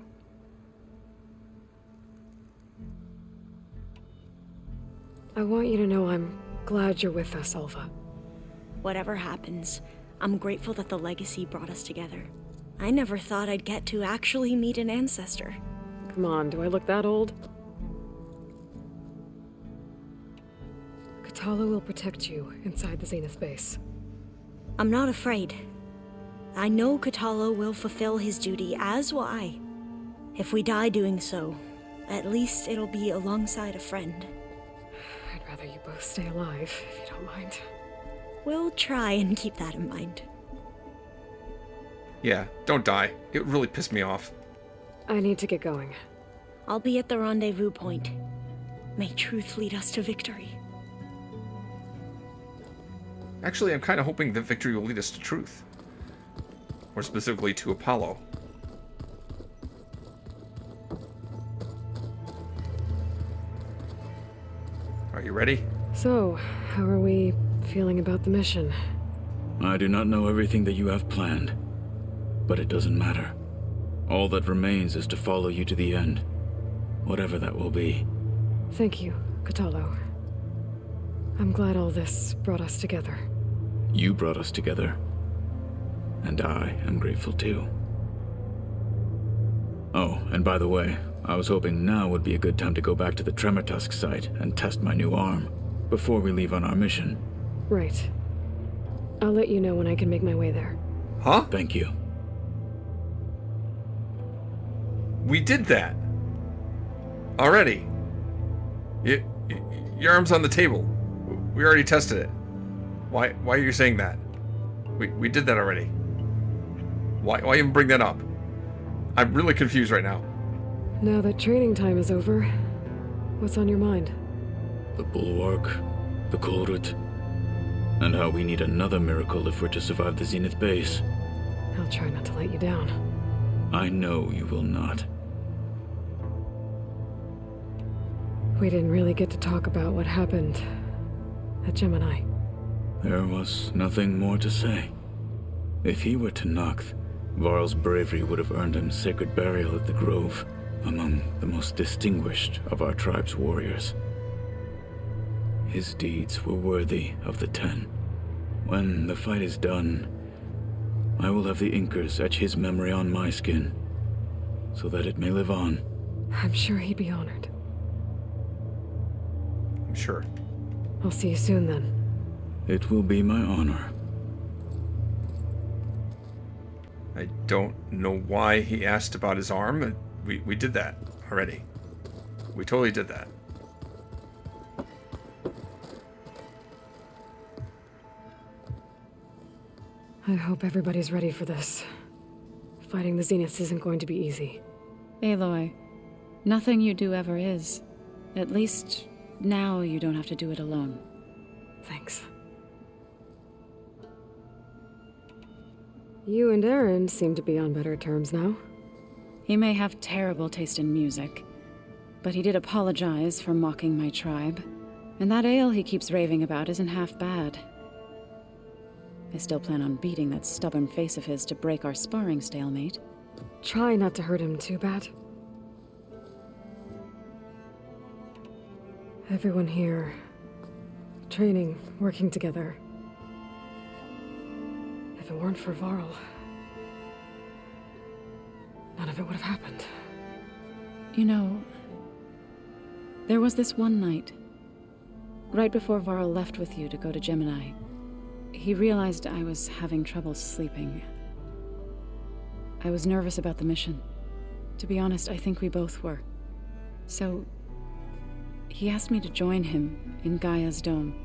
I want you to know I'm glad you're with us, Alva. Whatever happens, I'm grateful that the legacy brought us together. I never thought I'd get to actually meet an ancestor. Come on, do I look that old? Katala will protect you inside the Zenith base. I'm not afraid. I know Katala will fulfill his duty, as will I. If we die doing so, at least it'll be alongside a friend. I'd rather you both stay alive, if you don't mind. We'll try and keep that in mind. Yeah, don't die. It really pissed me off. I need to get going. I'll be at the rendezvous point. May truth lead us to victory. Actually, I'm kind of hoping that victory will lead us to truth. More specifically, to Apollo. Are you ready? So, how are we feeling about the mission? I do not know everything that you have planned, but it doesn't matter. All that remains is to follow you to the end, whatever that will be. Thank you, Katalo. I'm glad all this brought us together. You brought us together, and I am grateful too. Oh, and by the way, I was hoping now would be a good time to go back to the Tremortusk site and test my new arm, before we leave on our mission. Right. I'll let you know when I can make my way there. Huh? Thank you. We did that. Already. Your arm's on the table. We already tested it. Why are you saying that? We did that already. Why even bring that up? I'm really confused right now. Now that training time is over, what's on your mind? The Bulwark, the Kulrut, and how we need another miracle if we're to survive the Zenith base. I'll try not to let you down. I know you will not. We didn't really get to talk about what happened at Gemini. There was nothing more to say. If he were Tenakth, Varl's bravery would have earned him sacred burial at the Grove, among the most distinguished of our tribe's warriors. His deeds were worthy of the 10. When the fight is done, I will have the Inkers etch his memory on my skin, so that it may live on. I'm sure he'd be honored. I'm sure. I'll see you soon then. It will be my honor. I don't know why he asked about his arm. We did that already. We totally did that. I hope everybody's ready for this. Fighting the Zeniths isn't going to be easy. Aloy, nothing you do ever is. At least, now you don't have to do it alone. Thanks. You and Aaron seem to be on better terms now. He may have terrible taste in music, but he did apologize for mocking my tribe. And that ale he keeps raving about isn't half bad. I still plan on beating that stubborn face of his to break our sparring stalemate. Try not to hurt him too bad. Everyone here, training, working together. If it weren't for Varl, none of it would have happened. You know, there was this one night. Right before Varl left with you to go to Gemini, he realized I was having trouble sleeping. I was nervous about the mission. To be honest, I think we both were. So, he asked me to join him in Gaia's dome.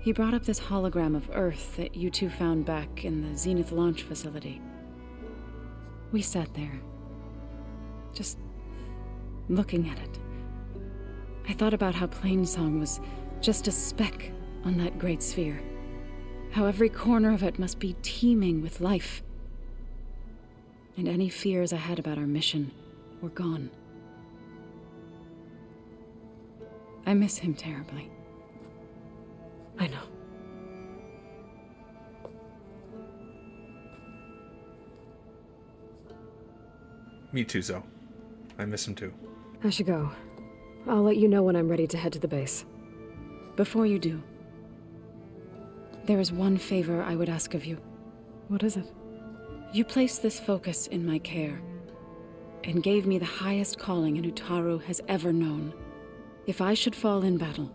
He brought up this hologram of Earth that you two found back in the Zenith launch facility. We sat there, just looking at it. I thought about how Plainsong was just a speck on that great sphere. How every corner of it must be teeming with life. And any fears I had about our mission were gone. I miss him terribly. I know. Me too, Zoe. I miss him too. I should go. I'll let you know when I'm ready to head to the base. Before you do, there is one favor I would ask of you. What is it? You placed this focus in my care, and gave me the highest calling an Utaru has ever known. If I should fall in battle,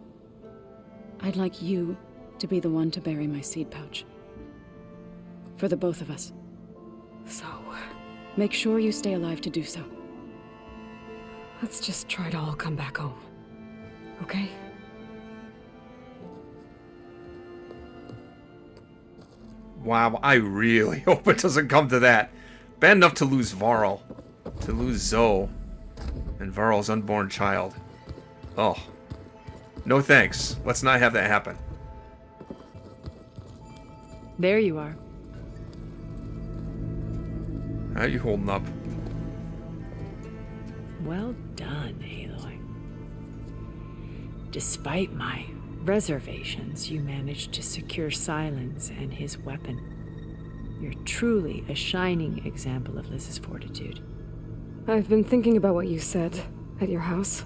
I'd like you to be the one to bury my seed pouch. For the both of us. So, make sure you stay alive to do so. Let's just try to all come back home. Okay? Wow, I really hope it doesn't come to that. Bad enough to lose Varl. To lose Zoe. And Varl's unborn child. Oh. No thanks. Let's not have that happen. There you are. How you holding up? Well done, Aloy. Despite my reservations, you managed to secure Silence and his weapon. You're truly a shining example of Liz's fortitude. I've been thinking about what you said at your house.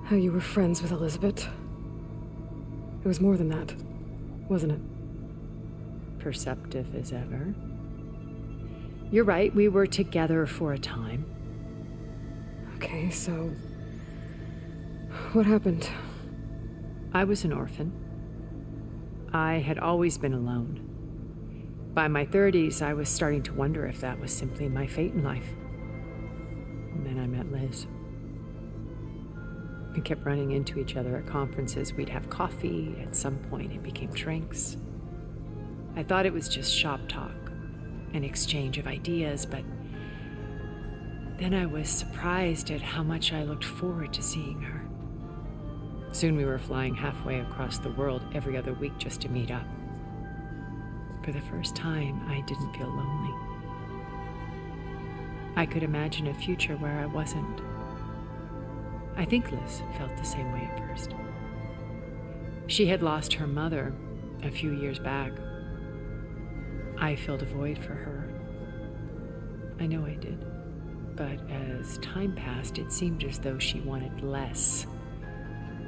How you were friends with Elizabeth. It was more than that, wasn't it? Perceptive as ever. You're right, we were together for a time. Okay, so... what happened? I was an orphan. I had always been alone. By my 30s, I was starting to wonder if that was simply my fate in life. And then I met Liz. We kept running into each other at conferences. We'd have coffee. At some point, it became drinks. I thought it was just shop talk, an exchange of ideas, but then I was surprised at how much I looked forward to seeing her. Soon we were flying halfway across the world every other week just to meet up. For the first time, I didn't feel lonely. I could imagine a future where I wasn't. I think Liz felt the same way at first. She had lost her mother a few years back. I filled a void for her. I know I did. But as time passed, it seemed as though she wanted less,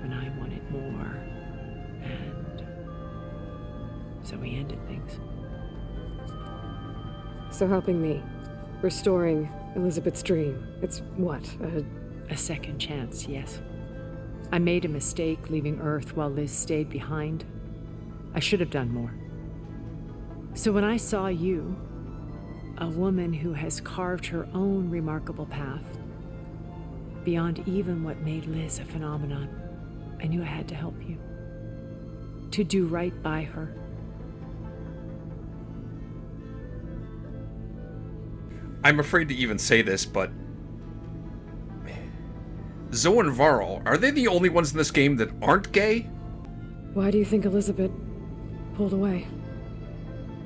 and I wanted more. And so we ended things. So helping me, restoring Elizabeth's dream, it's what, a second chance, yes. I made a mistake leaving Earth while Liz stayed behind. I should have done more. So when I saw you, a woman who has carved her own remarkable path, beyond even what made Liz a phenomenon, I knew I had to help you. To do right by her. I'm afraid to even say this, but Zoe and Varl, are they the only ones in this game that aren't gay? Why do you think Elizabeth pulled away?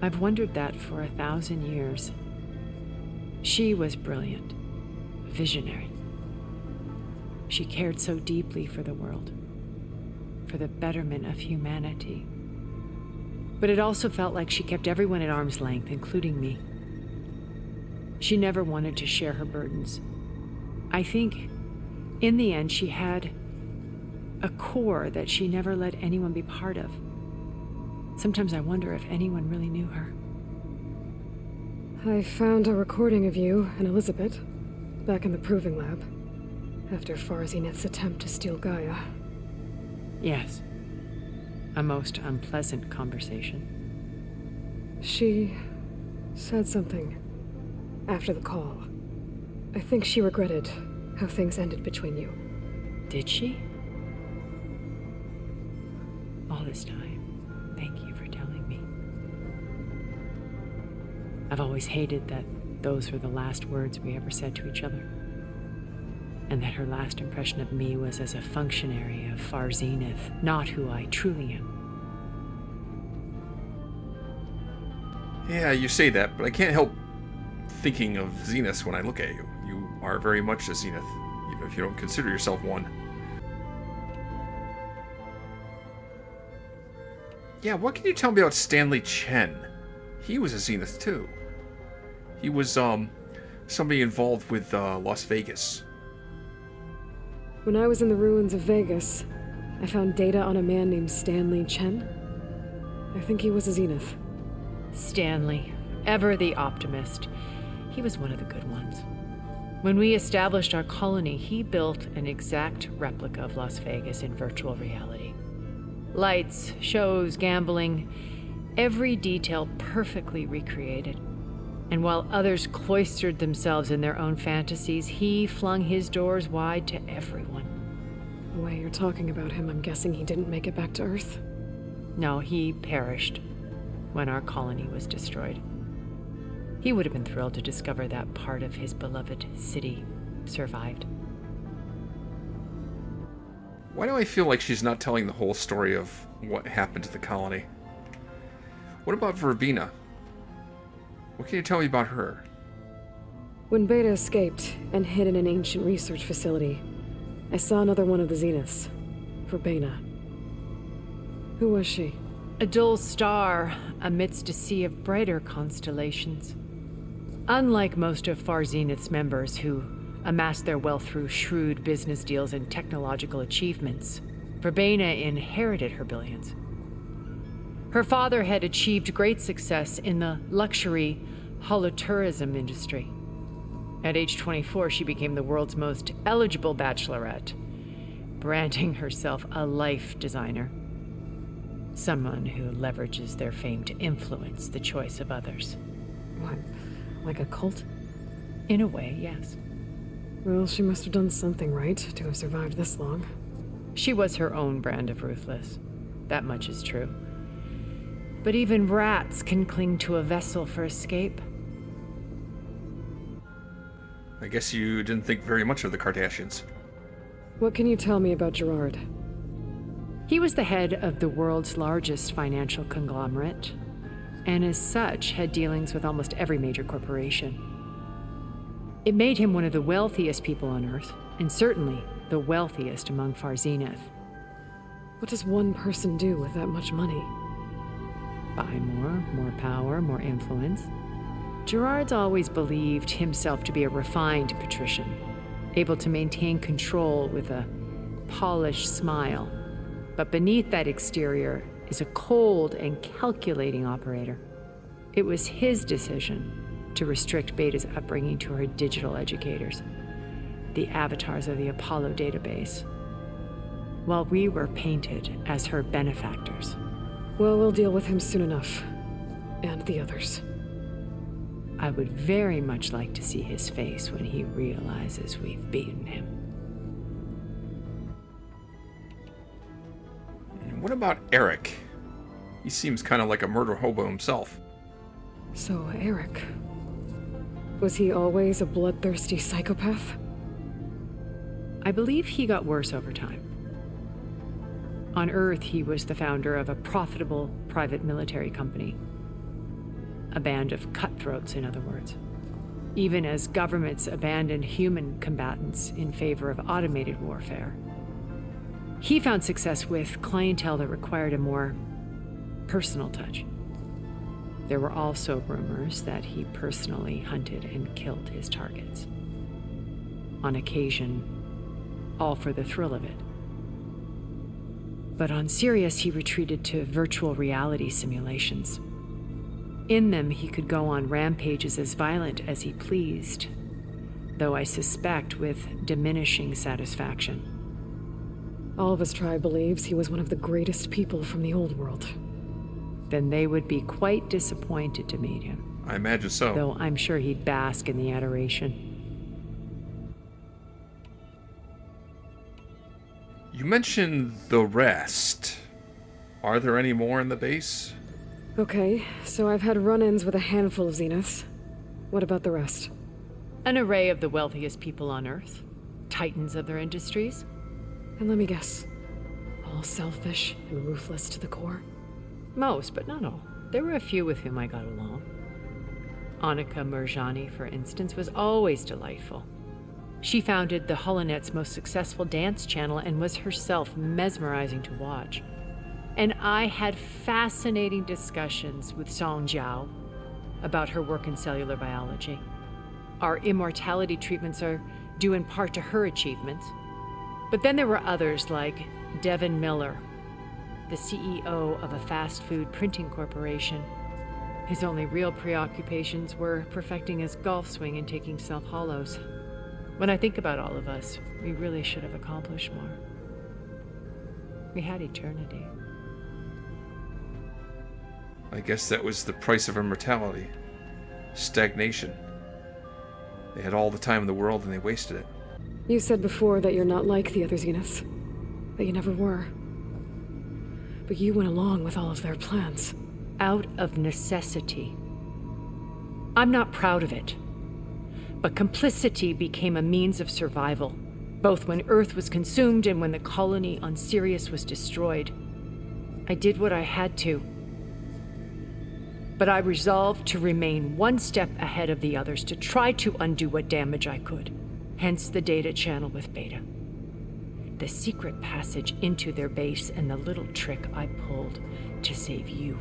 I've wondered that for 1,000 years. She was brilliant, visionary. She cared so deeply for the world, for the betterment of humanity. But it also felt like she kept everyone at arm's length, including me. She never wanted to share her burdens. I think, in the end, she had a core that she never let anyone be part of. Sometimes I wonder if anyone really knew her. I found a recording of you and Elizabeth back in the proving lab after Far Zenith's attempt to steal Gaia. Yes. A most unpleasant conversation. She said something after the call. I think she regretted how things ended between you. Did she? All this time, thank you for telling me. I've always hated that those were the last words we ever said to each other. And that her last impression of me was as a functionary of Far Zenith, not who I truly am. Yeah, you say that, but I can't help thinking of Zenith when I look at you. You are very much a Zenith, even if you don't consider yourself one. Yeah, what can you tell me about Stanley Chen? He was a Zenith too. He was, somebody involved with, Las Vegas. When I was in the ruins of Vegas, I found data on a man named Stanley Chen. I think he was a Zenith. Stanley, ever the optimist. He was one of the good ones. When we established our colony, he built an exact replica of Las Vegas in virtual reality. Lights, shows, gambling, every detail perfectly recreated. And while others cloistered themselves in their own fantasies, he flung his doors wide to everyone. The way you're talking about him, I'm guessing he didn't make it back to Earth? No, he perished when our colony was destroyed. He would have been thrilled to discover that part of his beloved city survived. Why do I feel like she's not telling the whole story of what happened to the colony? What about Verbena? What can you tell me about her? When Beta escaped and hid in an ancient research facility, I saw another one of the Zeniths, Verbena. Who was she? A dull star amidst a sea of brighter constellations. Unlike most of Far Zenith's members who amassed their wealth through shrewd business deals and technological achievements, Verbena inherited her billions. Her father had achieved great success in the luxury holotourism industry. At age 24, she became the world's most eligible bachelorette, branding herself a life designer. Someone who leverages their fame to influence the choice of others. What, like a cult? In a way, yes. Well, she must have done something right to have survived this long. She was her own brand of ruthless. That much is true. But even rats can cling to a vessel for escape. I guess you didn't think very much of the Kardashians. What can you tell me about Gerard? He was the head of the world's largest financial conglomerate, and as such had dealings with almost every major corporation. It made him one of the wealthiest people on Earth, and certainly the wealthiest among Far Zenith. What does one person do with that much money? Buy more power, more influence. Gerard's always believed himself to be a refined patrician, able to maintain control with a polished smile. But beneath that exterior is a cold and calculating operator. It was his decision to restrict Beta's upbringing to her digital educators, the avatars of the Apollo database, while we were painted as her benefactors. Well, we'll deal with him soon enough. And the others. I would very much like to see his face when he realizes we've beaten him. What about Eric? He seems kind of like a murder hobo himself. So, Eric. Was he always a bloodthirsty psychopath? I believe he got worse over time. On Earth, he was the founder of a profitable private military company. A band of cutthroats, in other words. Even as governments abandoned human combatants in favor of automated warfare. He found success with clientele that required a more personal touch. There were also rumors that he personally hunted and killed his targets. On occasion, all for the thrill of it. But on Sirius, he retreated to virtual reality simulations. In them, he could go on rampages as violent as he pleased, though I suspect with diminishing satisfaction. All of his tribe believes he was one of the greatest people from the old world. Then they would be quite disappointed to meet him. I imagine so. Though I'm sure he'd bask in the adoration. You mentioned the rest. Are there any more in the base? Okay, so I've had run-ins with a handful of Zeniths. What about the rest? An array of the wealthiest people on Earth. Titans of their industries. And let me guess, all selfish and ruthless to the core? Most, but not all. There were a few with whom I got along. Annika Murjani, for instance, was always delightful. She founded the Holonet's most successful dance channel and was herself mesmerizing to watch. And I had fascinating discussions with Song Jiao about her work in cellular biology. Our immortality treatments are due in part to her achievements. But then there were others like Devin Miller, the CEO of a fast food printing corporation. His only real preoccupations were perfecting his golf swing and taking self-hollows. When I think about all of us, we really should have accomplished more. We had eternity. I guess that was the price of immortality. Stagnation. They had all the time in the world and they wasted it. You said before that you're not like the other Zeniths. That you never were. But you went along with all of their plans. Out of necessity. I'm not proud of it. But complicity became a means of survival, both when Earth was consumed and when the colony on Sirius was destroyed. I did what I had to. But I resolved to remain one step ahead of the others, to try to undo what damage I could. Hence the data channel with Beta. The secret passage into their base and the little trick I pulled to save you.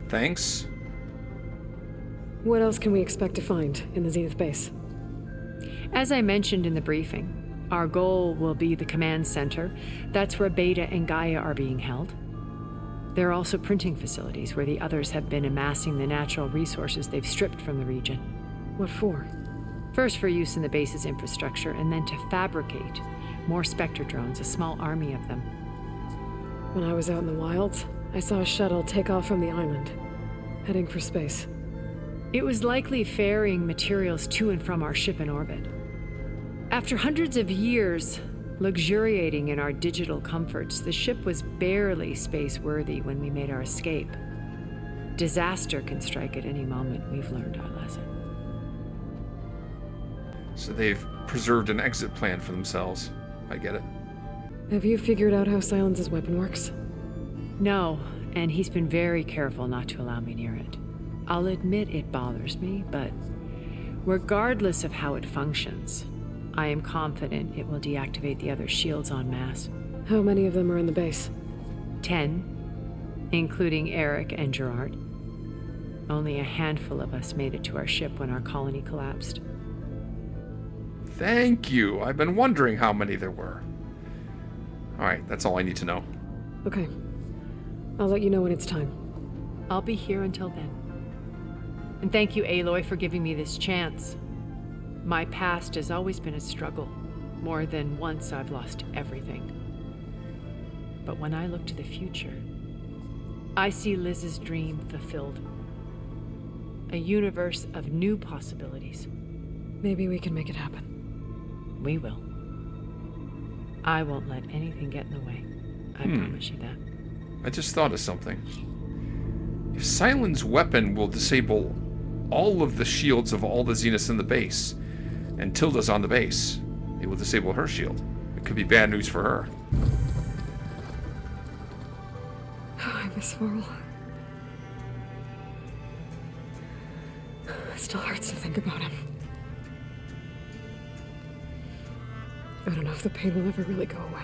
Thanks. What else can we expect to find in the Zenith base? As I mentioned in the briefing, our goal will be the command center. That's where Beta and Gaia are being held. There are also printing facilities where the others have been amassing the natural resources they've stripped from the region. What for? First for use in the base's infrastructure, and then to fabricate more Spectre drones, a small army of them. When I was out in the wilds, I saw a shuttle take off from the island, heading for space. It was likely ferrying materials to and from our ship in orbit. After hundreds of years luxuriating in our digital comforts, the ship was barely space-worthy when we made our escape. Disaster can strike at any moment. We've learned our lesson. So they've preserved an exit plan for themselves. I get it. Have you figured out how Silence's weapon works? No, and he's been very careful not to allow me near it. I'll admit it bothers me, but regardless of how it functions, I am confident it will deactivate the other shields en masse. How many of them are in the base? 10, including Eric and Gerard. Only a handful of us made it to our ship when our colony collapsed. Thank you. I've been wondering how many there were. Alright, that's all I need to know. Okay. I'll let you know when it's time. I'll be here until then. And thank you, Aloy, for giving me this chance. My past has always been a struggle. More than once I've lost everything. But when I look to the future, I see Liz's dream fulfilled. A universe of new possibilities. Maybe we can make it happen. We will. I won't let anything get in the way. I promise you that. I just thought of something. If Silen's weapon will disable all of the shields of all the Zeniths in the base, and Tilda's on the base, it will disable her shield. It could be bad news for her. I miss Varl. It still hurts to think about him. I don't know if the pain will ever really go away.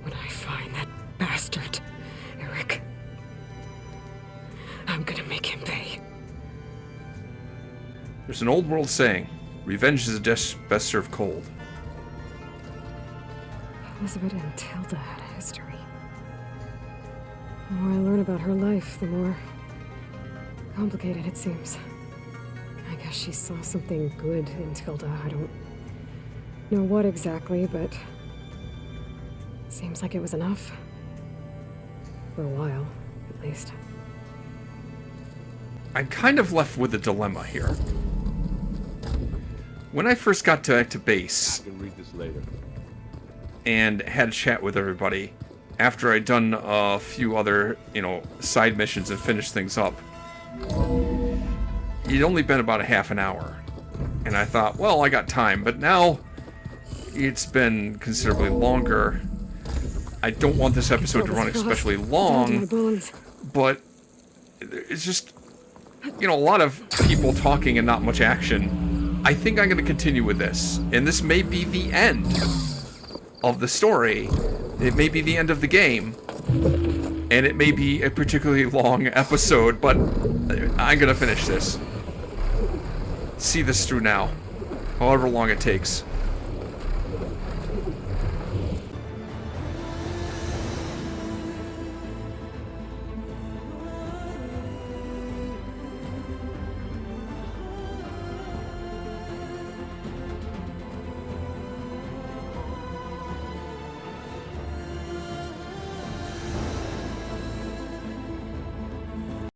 When I find that bastard, Eric, I'm gonna make him pay. There's an old world saying, revenge is a dish best served cold. Elizabeth and Tilda had a history. The more I learn about her life, the more complicated it seems. I guess she saw something good in Tilda. I don't know what exactly, but seems like it was enough. For a while, at least. I'm kind of left with a dilemma here. When I first got back to base, I can read this later. And had a chat with everybody, after I'd done a few other, side missions and finished things up, it'd only been about a half an hour. And I thought, well, I got time, but now it's been considerably longer. I don't want this episode to run especially long, but it's just, a lot of people talking and not much action. I think I'm going to continue with this, and this may be the end of the story. It may be the end of the game, and it may be a particularly long episode, but I'm going to finish this. See this through now, however long it takes.